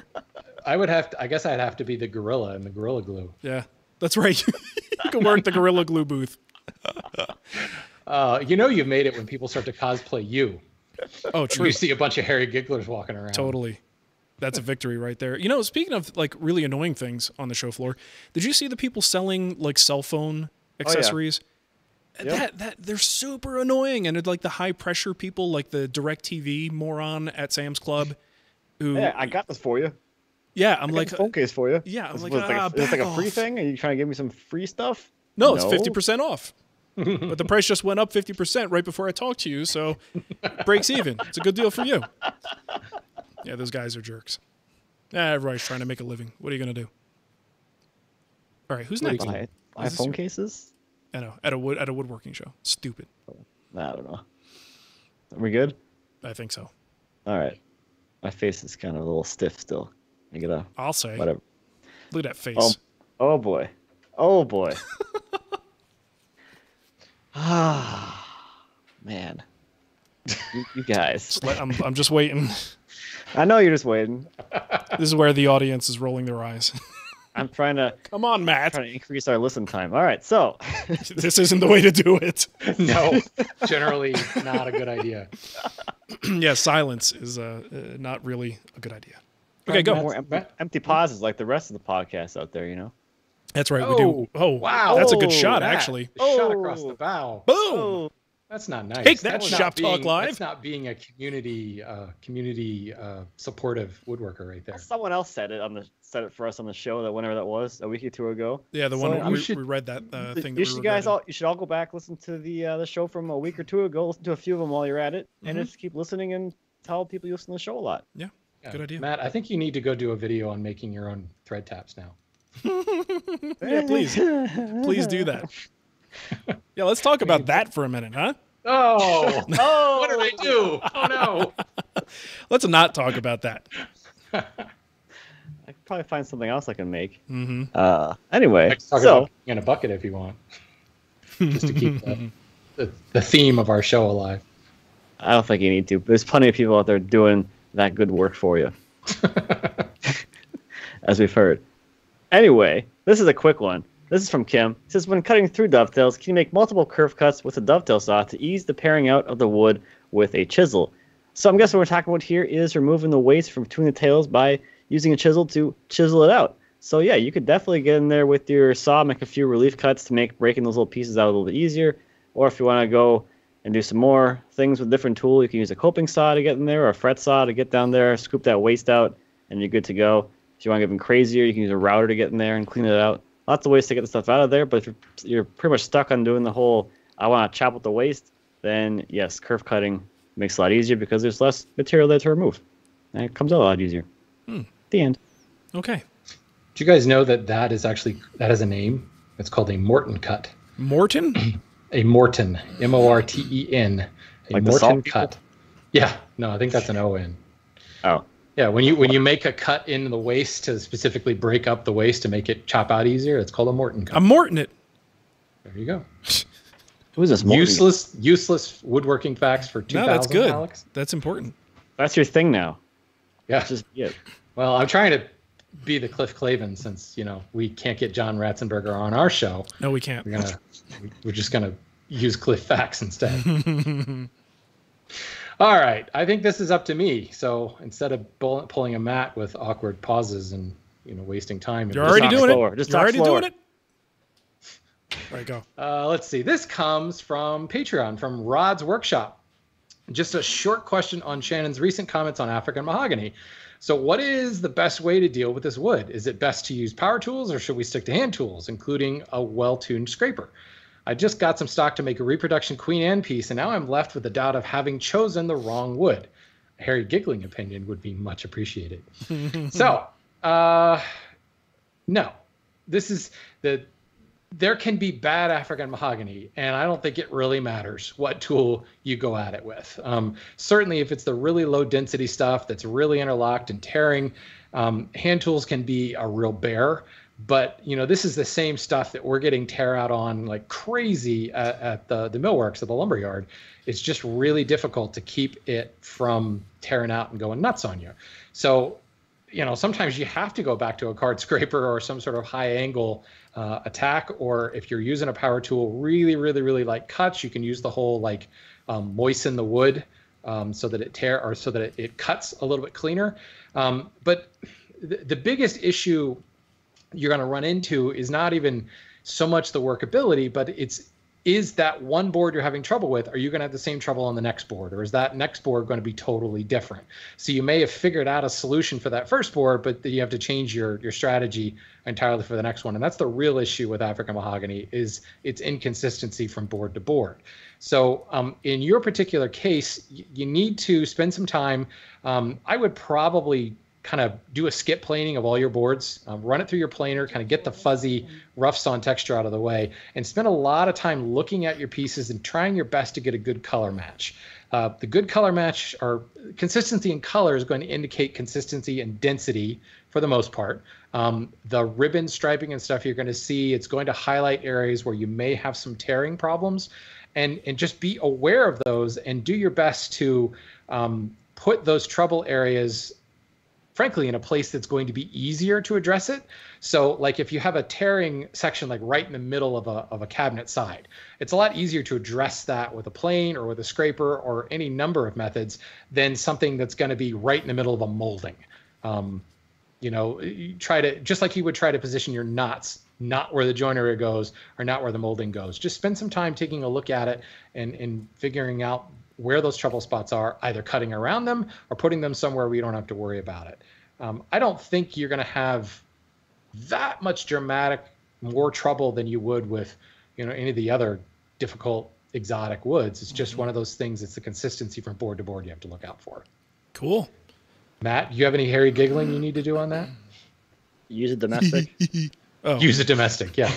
I guess I'd have to be the gorilla in the Gorilla Glue. Yeah, that's right. You can work the Gorilla Glue booth. You've made it when people start to cosplay you. Oh, true. You see a bunch of hairy gigglers walking around. Totally. That's a victory right there. You know, speaking of like really annoying things on the show floor, did you see the people selling like cell phone accessories? Oh, yeah. That they're super annoying, and it's like the high pressure people, like the DirecTV moron at Sam's Club. Who, yeah, I got this for you. Yeah, I'm like a phone case for you. Yeah, I'm is like, it's like a free thing. Are you trying to give me some free stuff? No, it's 50% off. But the price just went up 50% right before I talked to you, so breaks even. It's a good deal for you. Yeah, those guys are jerks. Everybody's trying to make a living. What are you going to do? All right, who's next? Buy phone cases? I know, at a woodworking show. Stupid. I don't know. Are we good? I think so. All right. My face is kind of a little stiff still. I'll say. Whatever. Look at that face. Oh boy. Oh boy. Ah, man. You guys. I'm just waiting. I know you're just waiting. This is where the audience is rolling their eyes. I'm trying to. Come on, Matt. Trying to increase our listen time. All right, so this isn't the way to do it. No, generally not a good idea. Yeah, silence is not really a good idea. Okay, go. More empty pauses like the rest of the podcasts out there, you know. That's right. We do. Oh, wow. That's a good shot, actually. Shot across the bow. Boom. Oh. That's not nice. Take that, that's Shop Talk Live. That's not being a community supportive woodworker right there. Someone else said it for us on the show, that whenever that was, a week or two ago. Yeah, the one we read that thing. You should all go back, listen to the show from a week or two ago. Listen to a few of them while you're at it, and just keep listening and tell people you listen to the show a lot. Yeah, good idea. Matt, I think you need to go do a video on making your own thread taps now. Yeah, please do that. Yeah, let's talk about that for a minute, huh? Oh, what did I do? Oh no! Let's not talk about that. I could probably find something else I can make. Mm-hmm. Anyway, I can talk about in a bucket if you want, just to keep the theme of our show alive. I don't think you need to. There's plenty of people out there doing that good work for you, as we've heard. Anyway, this is a quick one. This is from Kim. It says, when cutting through dovetails, can you make multiple curve cuts with a dovetail saw to ease the paring out of the wood with a chisel? So I'm guessing what we're talking about here is removing the waste from between the tails by using a chisel to chisel it out. So yeah, you could definitely get in there with your saw, make a few relief cuts to make breaking those little pieces out a little bit easier. Or if you want to go and do some more things with a different tool, you can use a coping saw to get in there or a fret saw to get down there, scoop that waste out, and you're good to go. If you want to get even crazier, you can use a router to get in there and clean it out. Lots of ways to get the stuff out of there, but if you're pretty much stuck on doing the whole, I want to chop with the waste, then yes, curve cutting makes it a lot easier because there's less material there to remove. And it comes out a lot easier. The end. Okay. Do you guys know that has a name? It's called a Morton cut. Morton? A Morton. M-O-R-T-E-N. A like Morton cut. Yeah. No, I think that's an O-N. Oh. Yeah, when you make a cut in the waste to specifically break up the waste to make it chop out easier, it's called a Morton cut. I'm Morton it. There you go. Who is this Morton? Useless woodworking facts for 2000, no, that's good. Alex. That's important. That's your thing now. Yeah. Yeah. Well, I'm trying to be the Cliff Clavin since, we can't get John Ratzenberger on our show. No, we can't. We're just going to use Cliff facts instead. All right. I think this is up to me. So instead of pulling a Matt with awkward pauses and, wasting time. You're already doing it. You're already doing it. All right, go. Let's see. This comes from Patreon, from Rod's Workshop. Just a short question on Shannon's recent comments on African mahogany. So what is the best way to deal with this wood? Is it best to use power tools or should we stick to hand tools, including a well-tuned scraper? I just got some stock to make a reproduction Queen Anne piece, and now I'm left with the doubt of having chosen the wrong wood. A hairy giggling opinion would be much appreciated. So, no. This is there can be bad African mahogany, and I don't think it really matters what tool you go at it with. Certainly, if it's the really low density stuff that's really interlocked and tearing, hand tools can be a real bear. But this is the same stuff that we're getting tear out on like crazy at the millworks at the lumberyard. It's just really difficult to keep it from tearing out and going nuts on you. So, sometimes you have to go back to a card scraper or some sort of high angle attack, or if you're using a power tool, really, really, really light cuts, you can use the whole moisten the wood so that it cuts a little bit cleaner. But the biggest issue you're going to run into is not even so much the workability, but is that one board you're having trouble with, are you going to have the same trouble on the next board, or is that next board going to be totally different? So you may have figured out a solution for that first board, but you have to change your strategy entirely for the next one. And that's the real issue with African mahogany, is its inconsistency from board to board. So in your particular case, you need to spend some time. I would probably kind of do a skip planing of all your boards, run it through your planer, kind of get the fuzzy, rough sawn texture out of the way, and spend a lot of time looking at your pieces and trying your best to get a good color match. The good color match, or consistency in color, is going to indicate consistency and density for the most part. The ribbon striping and stuff you're going to see, it's going to highlight areas where you may have some tearing problems. and just be aware of those and do your best to put those trouble areas, frankly, in a place that's going to be easier to address it. So like if you have a tearing section like right in the middle of a cabinet side, it's a lot easier to address that with a plane or with a scraper or any number of methods than something that's going to be right in the middle of a molding. You try to, just like you would try to position your nuts, not where the joint area goes or not where the molding goes. Just spend some time taking a look at it and figuring out where those trouble spots are, either cutting around them or putting them somewhere where you don't have to worry about it. I don't think you're going to have that much more trouble than you would with, any of the other difficult exotic woods. It's just one of those things. It's the consistency from board to board you have to look out for. Cool. Matt, do you have any hairy giggling you need to do on that? Use a domestic. Oh. Use a domestic, yeah.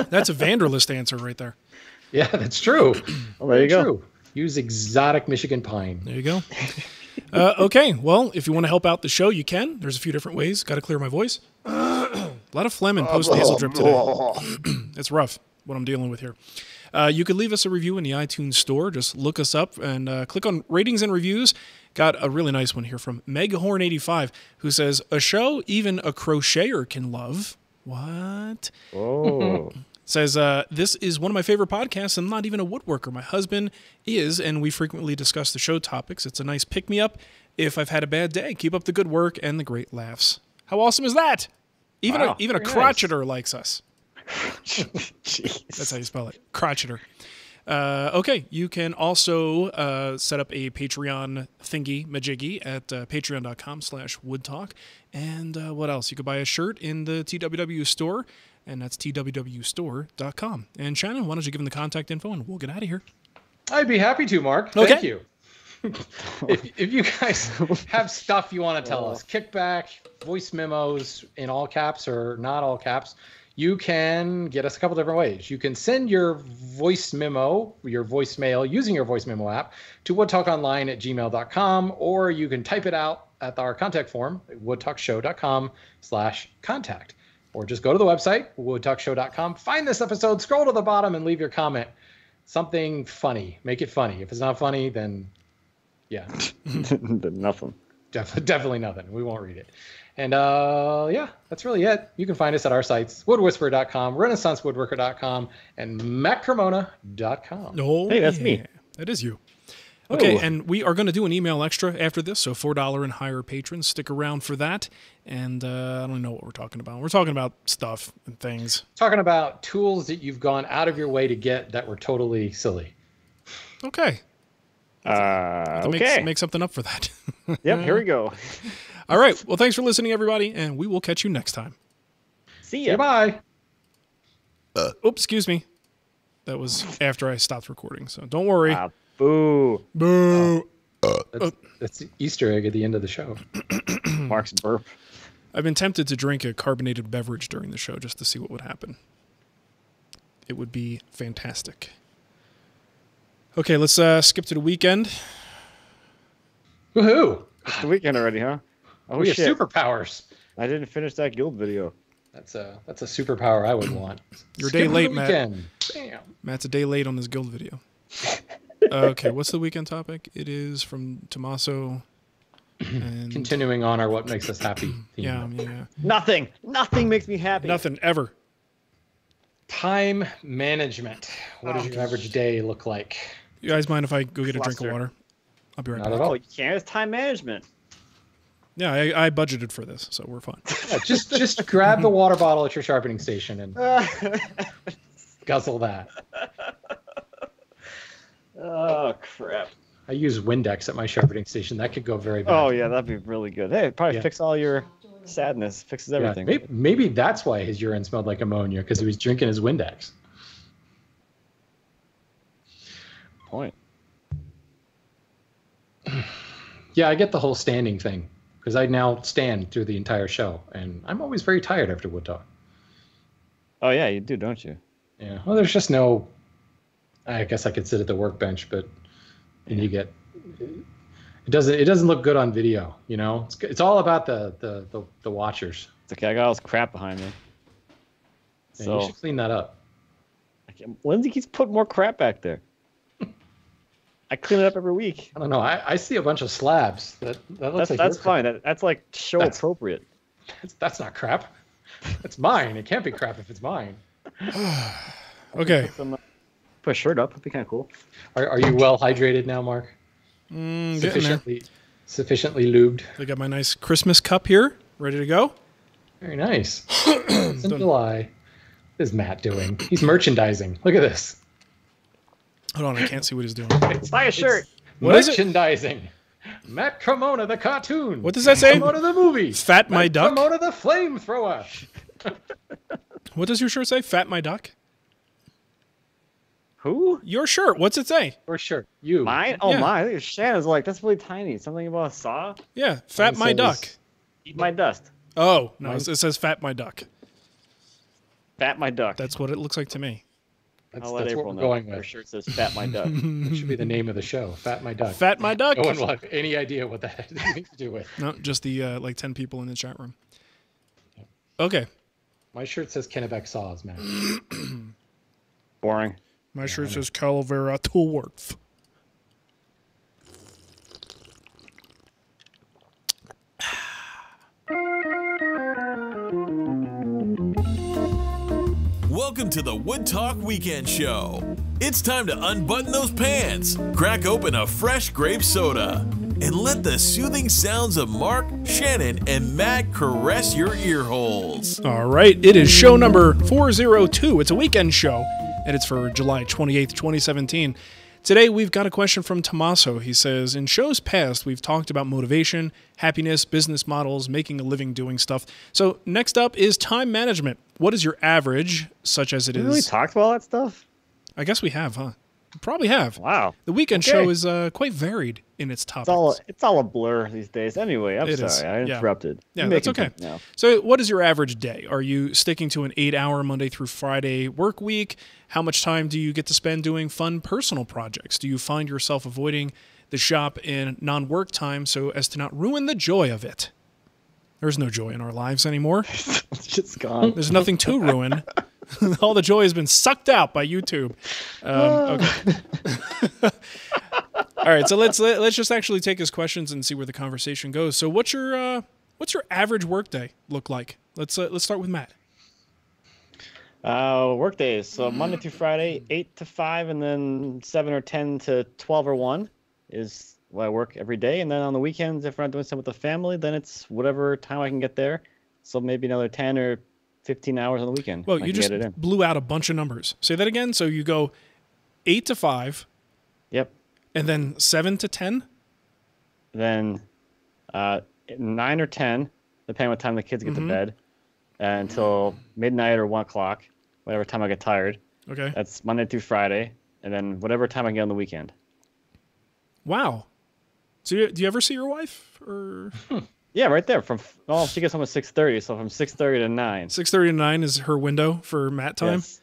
That's a Vanderlist answer right there. Yeah, that's true. Well, there you go. True. Use exotic Michigan pine. There you go. Okay, well, if you want to help out the show, you can. There's a few different ways. Got to clear my voice. A lot of phlegm and post-nasal drip today. It's rough, what I'm dealing with here. You could leave us a review in the iTunes store. Just look us up and click on ratings and reviews. Got a really nice one here from Meghorn85, who says, a show even a crocheter can love. What? Oh. Says, this is one of my favorite podcasts. I'm not even a woodworker. My husband is, and we frequently discuss the show topics. It's a nice pick-me-up if I've had a bad day. Keep up the good work and the great laughs. How awesome is that? Even a crotcheter likes us. That's how you spell it. Crotcheter. Okay, you can also set up a Patreon thingy majiggy at patreon.com/woodtalk. And what else? You could buy a shirt in the TWW store, and that's twwstore.com. And Shannon, why don't you give them the contact info, and we'll get out of here. I'd be happy to, Mark. Okay. Thank you. If you guys have stuff you want to tell us, kickback, voice memos in all caps or not all caps, you can get us a couple different ways. You can send your voice memo, your voicemail, using your voice memo app to woodtalkonline@gmail.com, or you can type it out at our contact form, woodtalkshow.com/contact. Or just go to the website, woodtalkshow.com, find this episode, scroll to the bottom, and leave your comment. Something funny. Make it funny. If it's not funny, then yeah. Nothing. Definitely nothing. We won't read it. And yeah, that's really it. You can find us at our sites, woodwhisperer.com, renaissancewoodworker.com, and mattcremona.com. Oh, hey, that's me. That is you. Okay, and we are going to do an email extra after this, so $4 and higher patrons. Stick around for that. And I don't know what we're talking about. We're talking about stuff and things. Talking about tools that you've gone out of your way to get that were totally silly. Okay. Okay. Make something up for that. Yep, here we go. All right. Well, thanks for listening, everybody, and we will catch you next time. See ya. Bye. Oops, excuse me. That was after I stopped recording, so don't worry. Boo. Boo. That's the Easter egg at the end of the show. Mark's burp. I've been tempted to drink a carbonated beverage during the show just to see what would happen. It would be fantastic. Okay, let's skip to the weekend. Woohoo! It's the weekend already, huh? Oh, we have shit. superpowers. I didn't finish that guild video. That's a superpower I would want. You're a day late, Matt. Bam. Matt's a day late on this guild video. Okay, what's the weekend topic? It is from Tommaso. And continuing on our what makes us happy theme. Yeah. Nothing makes me happy. Nothing ever. Time management. What does your average day look like? You guys mind if I go get a drink of water? I'll be right back. Not at all. You can't. It's time management. Yeah, I budgeted for this, so we're fine. Yeah, just grab the water bottle at your sharpening station and guzzle that. Oh, crap. I use Windex at my sharpening station. That could go very bad. Oh, yeah, that'd be really good. Hey, it'd probably fix all your sadness. Fixes everything. Yeah, maybe that's why his urine smelled like ammonia, because he was drinking his Windex. Point. Yeah, I get the whole standing thing, because I now stand through the entire show, and I'm always very tired after Wood Talk. Oh, yeah, you do, don't you? Yeah. Well, there's just no... I guess I could sit at the workbench, but and you get... It doesn't look good on video, you know? It's all about the watchers. It's okay, I got all this crap behind me. Yeah, so you should clean that up. Lindsay keeps putting more crap back there. I clean it up every week. I don't know. I see a bunch of slabs. That looks like that's fine. That's like show appropriate. That's not crap. It's mine. It can't be crap if it's mine. Okay. Put a shirt up. That'd be kind of cool. Are you well hydrated now, Mark? Sufficiently lubed. I got my nice Christmas cup here, ready to go. Very nice. It's in July. What is Matt doing? He's merchandising. Look at this. Hold on, I can't see what he's doing. Buy a shirt. What is it? Merchandising. Matt Cremona, the cartoon. What does that say? Cremona, the movie. Fat my duck. Cremona, the flamethrower. What does your shirt say? Fat my duck. Who? Your shirt. What's it say? Your shirt. You. Mine? Oh, Yeah. mine. I think Shannon's like, that's really tiny. Something about a saw? Yeah, fat my duck. Eat my dust. Oh, no, it says fat my duck. Fat my duck. That's what it looks like to me. That's I'll let what April we're know. going Her with. shirt says Fat My Duck. That should be the name of the show. Fat My Duck. Fat my duck. No one will have any idea what that has anything to do with. No, just the like 10 people in the chat room. Okay. My shirt says Kennebec Saws, man. Boring. My shirt says Calavera Toolworth. Welcome to the Wood Talk Weekend Show. It's time to unbutton those pants, crack open a fresh grape soda, and let the soothing sounds of Mark, Shannon, and Matt caress your ear holes. All right, it is show number 402. It's a weekend show, and it's for July 28th, 2017. Today, we've got a question from Tommaso. He says, in shows past, we've talked about motivation, happiness, business models, making a living doing stuff. So next up is time management. What is your average, such as it is? We really talked about all that stuff? I guess we have, huh? Probably have. Wow. The weekend show is quite varied in its topics. It's all a blur these days. Anyway, I'm sorry. I interrupted. Yeah, that's okay. So what is your average day? Are you sticking to an 8-hour Monday through Friday work week? How much time do you get to spend doing fun personal projects? Do you find yourself avoiding the shop in non-work time so as to not ruin the joy of it? There's no joy in our lives anymore. It's just gone. There's nothing to ruin. All the joy has been sucked out by YouTube. Okay. All right, so let's just actually take his questions and see where the conversation goes. So, what's your average workday look like? Let's start with Matt. Work days. So Monday through Friday, 8 to 5, and then 7 or 10 to 12 or 1 is what I work every day. And then on the weekends, if we're not doing something with the family, then it's whatever time I can get there. So maybe another 10 or 15 hours on the weekend. Well, you just blew out a bunch of numbers. Say that again. So you go 8 to 5. Yep. And then 7 to 10? Then 9 or 10, depending on what time the kids get to bed, until midnight or 1 o'clock, whatever time I get tired. Okay. That's Monday through Friday. And then whatever time I can get on the weekend. Wow. So do you ever see your wife? Or Yeah, right there. She gets home at 6:30, so from 6:30 to 9. 6:30 to 9 is her window for Matt time? Yes.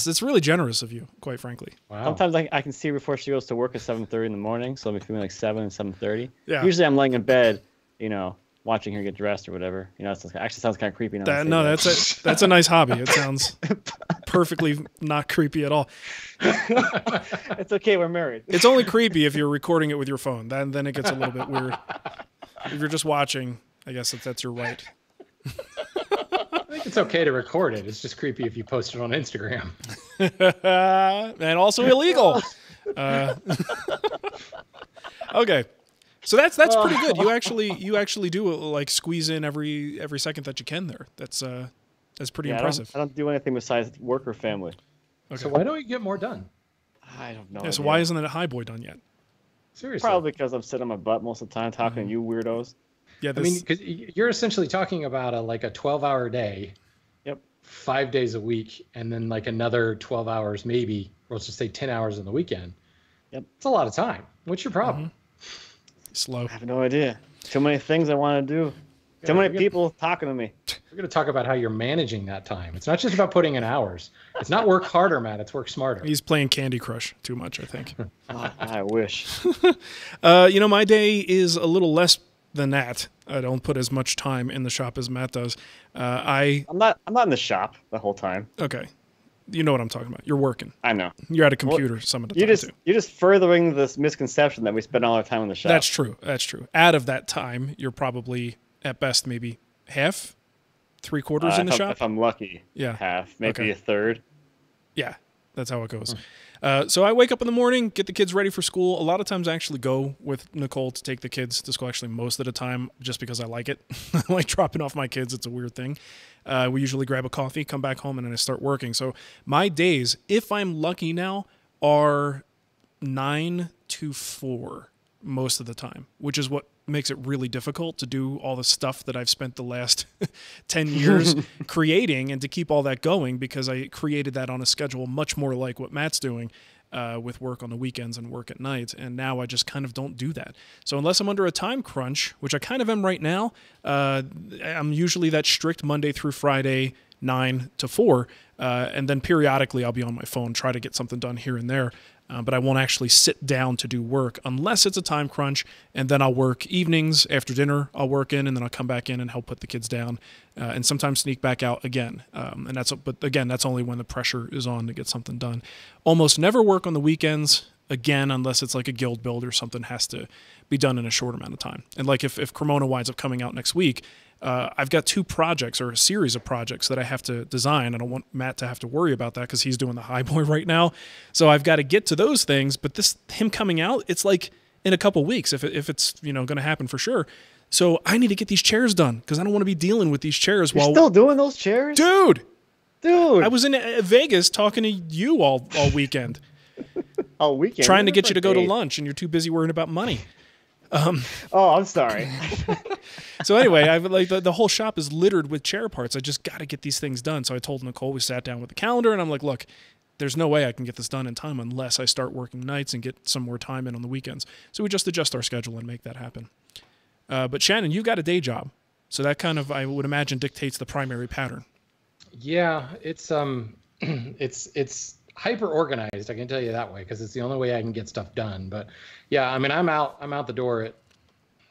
That's really generous of you, quite frankly. Wow. Sometimes I can see her before she goes to work at 7:30 in the morning, so between like 7 and 7:30. Yeah. Usually I'm laying in bed, watching her get dressed or whatever. It actually sounds kind of creepy now. That's a nice hobby. It sounds perfectly not creepy at all. It's okay, we're married. It's only creepy if you're recording it with your phone. Then it gets a little bit weird. If you're just watching, I guess that's your right. I think it's okay to record it. It's just creepy if you post it on Instagram. And also illegal. Okay. So that's pretty good. You actually do like squeeze in every second that you can there. That's pretty impressive. I don't do anything besides work or family. Okay. So why don't you get more done? I don't know. Yeah, so why isn't it a high boy done yet? Seriously. Probably because I'm sitting on my butt most of the time talking to you weirdos. Yeah, I mean, because you're essentially talking about a 12-hour day. Yep. 5 days a week, and then like another 12 hours, maybe, or let's just say 10 hours on the weekend. Yep. It's a lot of time. What's your problem? Slow. I have no idea. Too many things I want to do. Too many people talking to me. We're going to talk about how you're managing that time. It's not just about putting in hours. It's not work harder, Matt. It's work smarter. He's playing Candy Crush too much, I think. I wish. My day is a little less than that. I don't put as much time in the shop as Matt does. I'm not in the shop the whole time. Okay. You know what I'm talking about. You're working. I know. You're at a computer some of the time, too. You're just furthering this misconception that we spend all our time in the shop. That's true. That's true. Out of that time, you're probably, at best, maybe half, 3/4 in the shop? If I'm lucky, yeah. Half, maybe a third. Yeah, that's how it goes. So I wake up in the morning, get the kids ready for school. A lot of times I actually go with Nicole to take the kids to school, actually most of the time, just because I like it. I like dropping off my kids. It's a weird thing. We usually grab a coffee, come back home, and then I start working. So my days, if I'm lucky now, are 9 to 4 most of the time, which is what makes it really difficult to do all the stuff that I've spent the last 10 years creating and to keep all that going, because I created that on a schedule much more like what Matt's doing with work on the weekends and work at night. And now I just kind of don't do that. So unless I'm under a time crunch, which I kind of am right now, I'm usually that strict Monday through Friday, 9 to 4. And then periodically I'll be on my phone, try to get something done here and there. But I won't actually sit down to do work unless it's a time crunch, and then I'll work evenings after dinner. I'll work in, and then I'll come back in and help put the kids down, and sometimes sneak back out again. But again, that's only when the pressure is on to get something done. Almost never work on the weekends again, unless it's like a guild build or something has to be done in a short amount of time. And like if Cremona winds up coming out next week, I've got 2 projects or a series of projects that I have to design. I don't want Matt to have to worry about that because he's doing the high boy right now. So I've got to get to those things. But him coming out, it's like in a couple weeks if it's going to happen for sure. So I need to get these chairs done because I don't want to be dealing with these chairs. You're still doing those chairs, dude. I was in Vegas talking to you all weekend. All weekend, trying to get you to go to lunch, and you're too busy worrying about money. Oh, I'm sorry. So anyway, I've like the whole shop is littered with chair parts. I just got to get these things done. So I told Nicole, we sat down with the calendar, and I'm like, look, there's no way I can get this done in time unless I start working nights and get some more time in on the weekends. So we just adjust our schedule and make that happen. But Shannon, you've got a day job, so that kind of, I would imagine, dictates the primary pattern. Yeah, it's hyper organized. I can tell you that way because it's the only way I can get stuff done. But yeah, I mean, I'm out the door at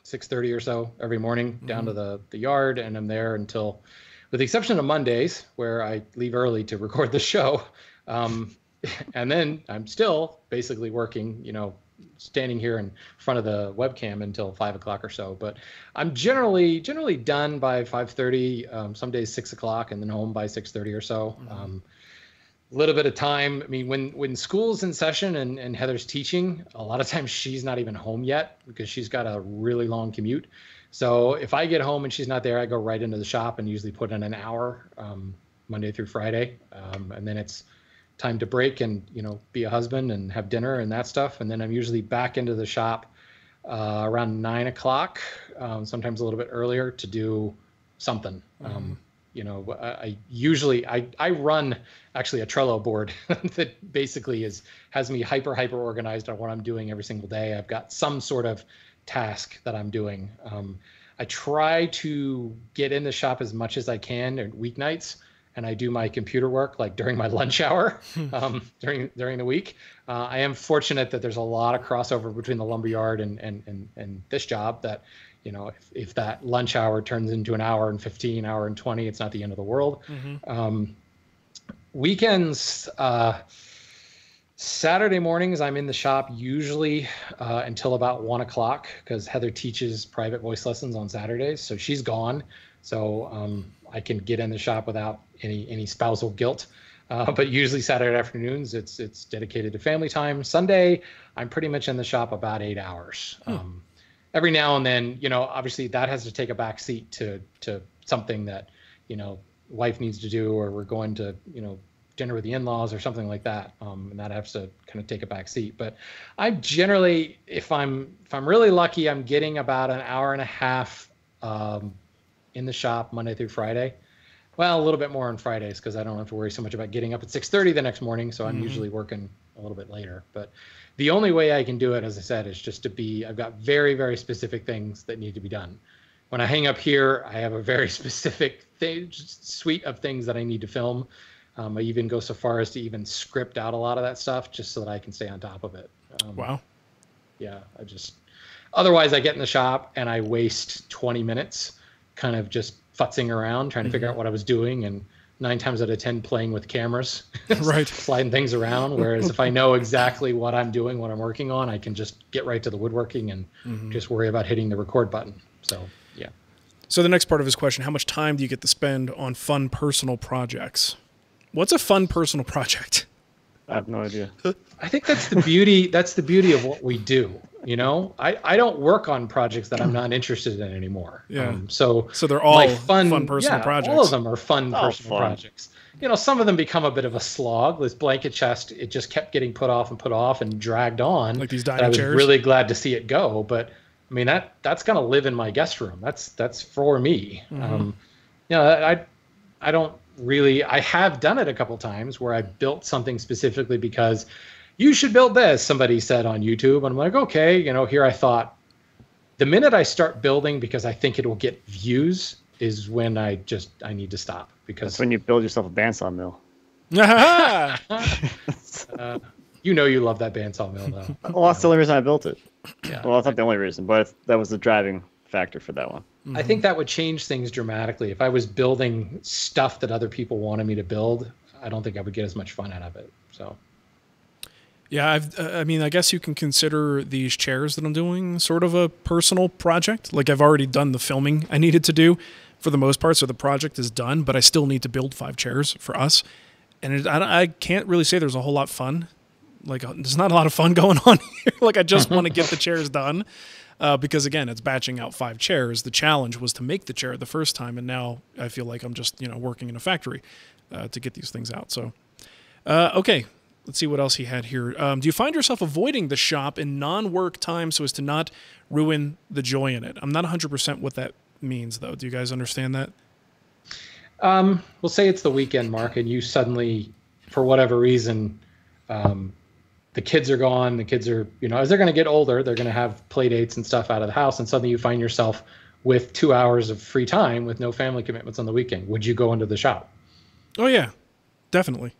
6:30 or so every morning down to the yard, and I'm there until, with the exception of Mondays where I leave early to record the show. And then I'm still basically working, standing here in front of the webcam until 5 o'clock or so. But I'm generally done by 5:30, some days 6 o'clock, and then home by 6:30 or so. A little bit of time. I mean, when school's in session and Heather's teaching, a lot of times she's not even home yet because she's got a really long commute. So if I get home and she's not there, I go right into the shop and usually put in an hour, Monday through Friday. And then it's time to break and, be a husband and have dinner and that stuff. And then I'm usually back into the shop around 9 o'clock, sometimes a little bit earlier to do something. I run actually a Trello board that basically has me hyper organized on what I'm doing every single day. I've got some sort of task that I'm doing. I try to get in the shop as much as I can on weeknights, and I do my computer work like during my lunch hour during the week. I am fortunate that there's a lot of crossover between the lumberyard and this job that, if that lunch hour turns into an hour and 15, hour and 20, it's not the end of the world. Weekends, Saturday mornings, I'm in the shop usually until about 1 o'clock because Heather teaches private voice lessons on Saturdays. So she's gone. So I can get in the shop without any spousal guilt. But usually Saturday afternoons, it's dedicated to family time. Sunday, I'm pretty much in the shop about 8 hours. Every now and then, obviously that has to take a back seat to something that, wife needs to do, or we're going to, dinner with the in-laws or something like that. And that has to kind of take a back seat. But I generally, if I'm really lucky, I'm getting about an hour and a half in the shop Monday through Friday. Well, a little bit more on Fridays because I don't have to worry so much about getting up at 6:30 the next morning. So I'm usually working a little bit later. But the only way I can do it, as I said, is just I've got very, very specific things that need to be done. When I hang up here, I have a very specific suite of things that I need to film. I even go so far as to even script out a lot of that stuff just so that I can stay on top of it. Wow. Yeah, otherwise I get in the shop and I waste 20 minutes kind of just futzing around, trying to figure out what I was doing and 9 times out of 10 playing with cameras, right, sliding things around. Whereas if I know exactly what I'm doing, what I'm working on, I can just get right to the woodworking and just worry about hitting the record button. So, yeah. So the next part of his question, how much time do you get to spend on fun personal projects? What's a fun personal project? I have no idea. I think that's the beauty. That's the beauty of what we do. You know, I don't work on projects that I'm not interested in anymore. Yeah. So they're all like fun personal projects. All of them are fun personal projects. You know, some of them become a bit of a slog. This blanket chest, it just kept getting put off and dragged on. Like these dining I was chairs. really glad to see it go, but I mean that's gonna live in my guest room. That's for me. You know, I don't really. I have done it a couple times where I built something specifically because you should build this, somebody said on YouTube. And I'm like, okay, you know, here I thought the minute I start building because I think it will get views is when I need to stop. Because that's when you build yourself a bandsaw mill. You know you love that bandsaw mill, though. Well, that's the only reason I built it. Yeah. Well, that's not the only reason, but that was the driving factor for that one. I think that would change things dramatically. If I was building stuff that other people wanted me to build, I don't think I would get as much fun out of it. So. Yeah, I mean, I guess you can consider these chairs that I'm doing sort of a personal project. Like I've already done the filming I needed to do for the most part, so the project is done, but I still need to build 5 chairs for us. And I can't really say there's a whole lot fun. Like there's not a lot of fun going on here. Like I just want to get the chairs done because, again, it's batching out 5 chairs. The challenge was to make the chair the first time, and now I feel like I'm just, you know, working in a factory to get these things out. So, okay. Let's see what else he had here. Do you find yourself avoiding the shop in non-work time so as to not ruin the joy in it? I'm not 100% what that means, though. Do you guys understand that? We'll say it's the weekend, Mark, and you suddenly, for whatever reason, the kids are gone. The kids are, you know, as they're going to get older, they're going to have play dates and stuff out of the house, and suddenly you find yourself with 2 hours of free time with no family commitments on the weekend. Would you go into the shop? Oh, yeah, definitely.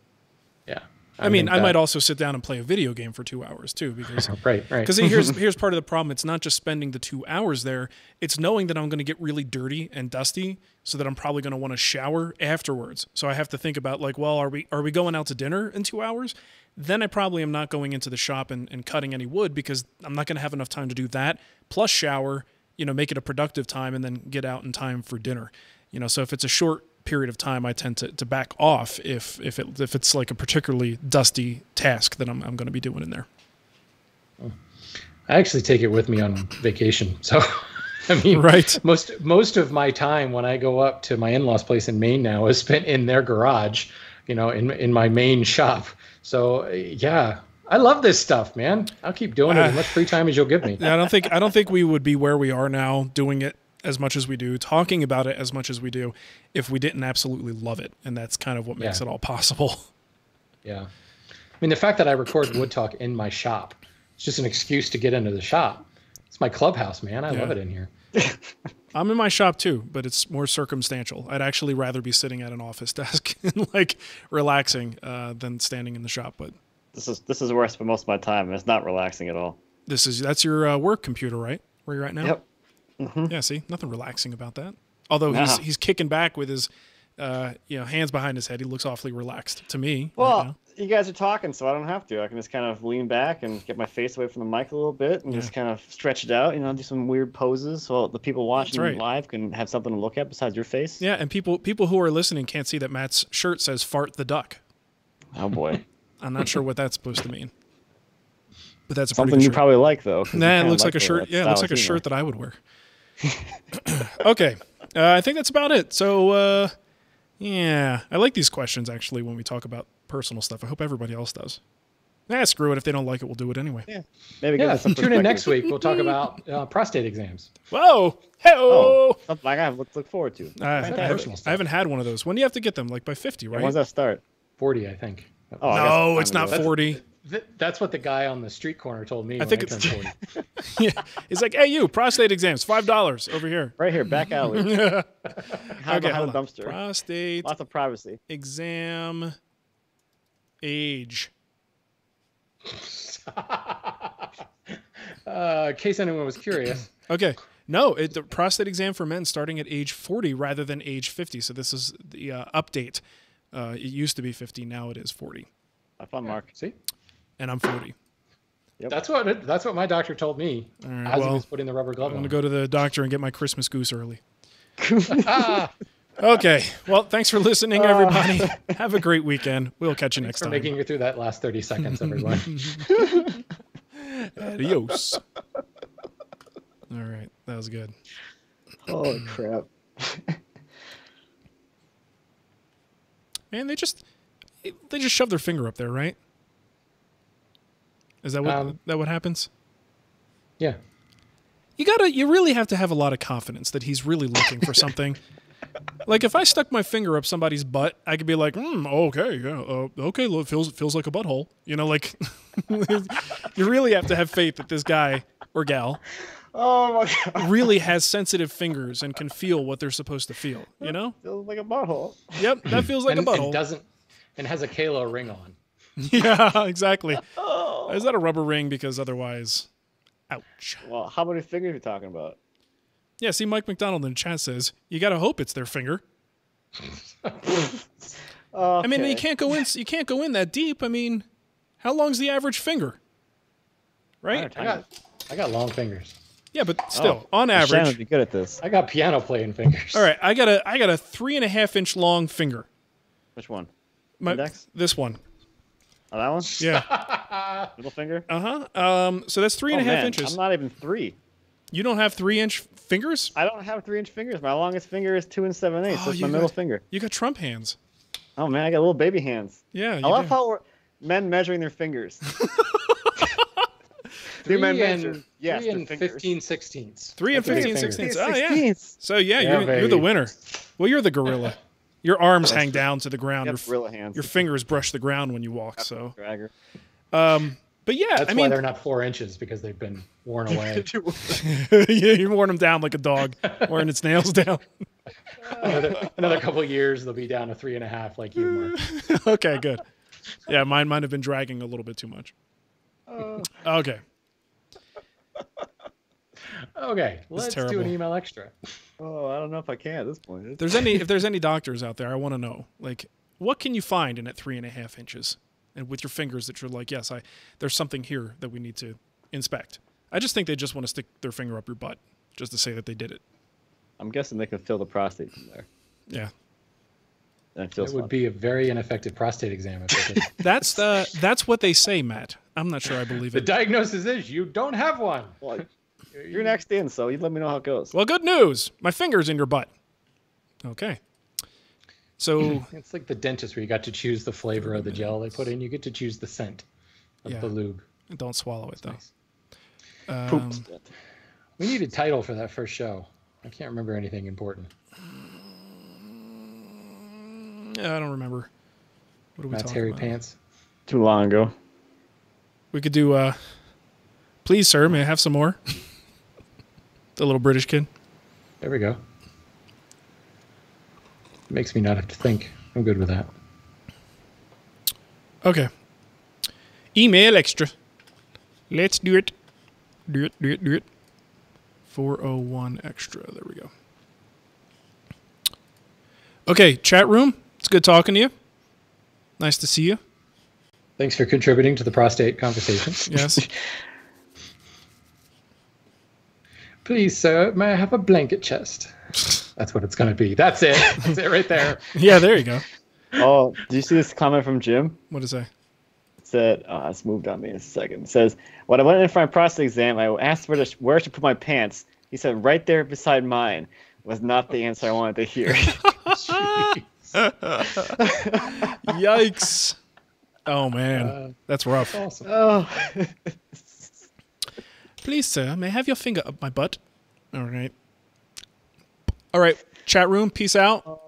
Yeah. I mean, I might also sit down and play a video game for 2 hours too, because right. Because here's part of the problem. It's not just spending the 2 hours there. It's knowing that I'm going to get really dirty and dusty, so that I'm probably going to want to shower afterwards. So I have to think about like, well, are we going out to dinner in 2 hours? Then I probably am not going into the shop and cutting any wood because I'm not going to have enough time to do that. Plus shower, you know, make it a productive time, and then get out in time for dinner. You know, so if it's a short period of time, I tend to back off if it's like a particularly dusty task that I'm going to be doing in there. I actually take it with me on vacation. So, I mean, right. Most of my time when I go up to my in-laws' place in Maine now is spent in their garage, you know, in my main shop. So, yeah, I love this stuff, man. I'll keep doing it as much free time as you'll give me. I don't think we would be where we are now doing it as much as we do, talking about it as much as we do, if we didn't absolutely love it. And that's kind of what makes it all possible. Yeah. I mean, the fact that I record Wood Talk in my shop, it's just an excuse to get into the shop. It's my clubhouse, man. I love it in here. I'm in my shop too, but it's more circumstantial. I'd actually rather be sitting at an office desk and like relaxing than standing in the shop. But this is where I spend most of my time, and it's not relaxing at all. That's your work computer, right? Where you're at now? Yep. Mm-hmm. Yeah, see, nothing relaxing about that. Although he's kicking back with his hands behind his head. He looks awfully relaxed to me. Well, right, you guys are talking, so I don't have to. I can just kind of lean back and get my face away from the mic a little bit and just kind of stretch it out, do some weird poses so the people watching live can have something to look at besides your face. Yeah, and people who are listening can't see that Matt's shirt says "Fart the Duck." Oh boy. I'm not sure what that's supposed to mean. But that's something you probably like, though. Nah, it looks like a shirt. Yeah, it looks like a shirt that I would wear. Okay, I think that's about it. So, yeah, I like these questions, actually, when we talk about personal stuff. I hope everybody else does. Screw it. If they don't like it, we'll do it anyway. Yeah, maybe. Tune in next week. We'll talk about prostate exams. Whoa! Hey-oh! Something I have look forward to. I haven't had one of those. When do you have to get them? Like by 50, right? When's that start? 40, I think. Oh, no, it's not 40. That's what the guy on the street corner told me. I think it's 40. Yeah, he's like, "Hey, you, prostate exams, $5 over here, right here, back alley." Okay, behind the dumpster. Prostate, lots of privacy. Exam age. In case anyone was curious. Okay. No, the prostate exam for men starting at age 40 rather than age 50. So this is the update It used to be 50. Now it is 40. Have fun, Mark. See? And I'm 40. Yep. That's what my doctor told me as he was putting the rubber glove on. I'm going to go to the doctor and get my Christmas goose early. Okay. Well, thanks for listening, everybody. Have a great weekend. We'll catch you next time. Thanks for making it through that last 30 seconds, everyone. Adios. All right. That was good. Holy crap. Man, they just shove their finger up there, right? Is that what happens? Yeah. You really have to have a lot of confidence that he's really looking for something. Like if I stuck my finger up somebody's butt, I could be like, okay, yeah, okay, well, it feels like a butthole. You know, like you really have to have faith that this guy or gal really has sensitive fingers and can feel what they're supposed to feel. You know, feels like a butthole. Yep, that feels like a butthole. And has a Kalo ring on. Yeah, exactly. Is that a rubber ring? Because otherwise, ouch. Well, how many fingers are we talking about? Yeah, see, Mike McDonald in the chat says, you got to hope it's their finger. I mean, you can't go in that deep. I mean, how long's the average finger? Right? I got long fingers. Yeah, but still, on average. Shannon would be good at this. I got piano playing fingers. All right, I got a 3.5-inch long finger. Which one? Index? This one. Oh, that one? Yeah. Middle finger? So that's 3.5 inches. I'm not even 3. You don't have 3-inch fingers? I don't have 3-inch fingers. My longest finger is 2 7/8. So it's my middle finger. You got Trump hands. Oh man, I got little baby hands. Yeah. I love how men measuring their fingers. 3 and 15/16. 3 and 15/16. Oh yeah. So Yeah, you're the winner. Well, you're the gorilla. Your arms hang down to the ground. Your fingers brush the ground when you walk. So. Dragger. But yeah, that's why they're not 4 inches, because they've been worn away. Yeah, you're worn them down like a dog, wearing its nails down. Another couple of years, they'll be down to 3.5, like you, Mark. Okay, good. Yeah, mine might have been dragging a little bit too much. Okay. Okay, let's do an email extra. Oh, I don't know if I can at this point. If there's any doctors out there, I want to know, like, what can you find in at 3.5 inches? And with your fingers that you're like, yes, there's something here that we need to inspect. I just think they just want to stick their finger up your butt just to say that they did it. I'm guessing they can feel the prostate from there. Yeah. It would be a very ineffective prostate exam. That's what they say, Matt. I'm not sure I believe it. The diagnosis is you don't have one. Well, you're next in, so you let me know how it goes. Well, good news. My finger's in your butt. Okay. So it's like the dentist where you got to choose the flavor of the gel they put in. You get to choose the scent of the lube. Don't swallow it, though. Nice. We need a title for that first show. I can't remember anything important. Yeah, I don't remember. What are we Matt's talking hairy about? pants. Too long ago. We could do, please, sir, may I have some more? The little British kid. There we go. Makes me not have to think. I'm good with that. Okay. Email extra. Let's do it. Do it. 401 extra. There we go. Okay, chat room. It's good talking to you. Nice to see you. Thanks for contributing to the prostate conversation. Yes. Please, sir, may I have a blanket chest? That's what it's going to be. That's it. That's it right there. Yeah, there you go. Oh, did you see this comment from Jim? What does it say? It said, it's moved on me in a second. It says, when I went in for my prostate exam, I asked where I should put my pants. He said, right there beside mine. Was not the answer I wanted to hear. Yikes. Oh, man. That's rough. Awesome. Oh. Please, sir, may I have your finger up my butt? All right. All right, chat room, peace out.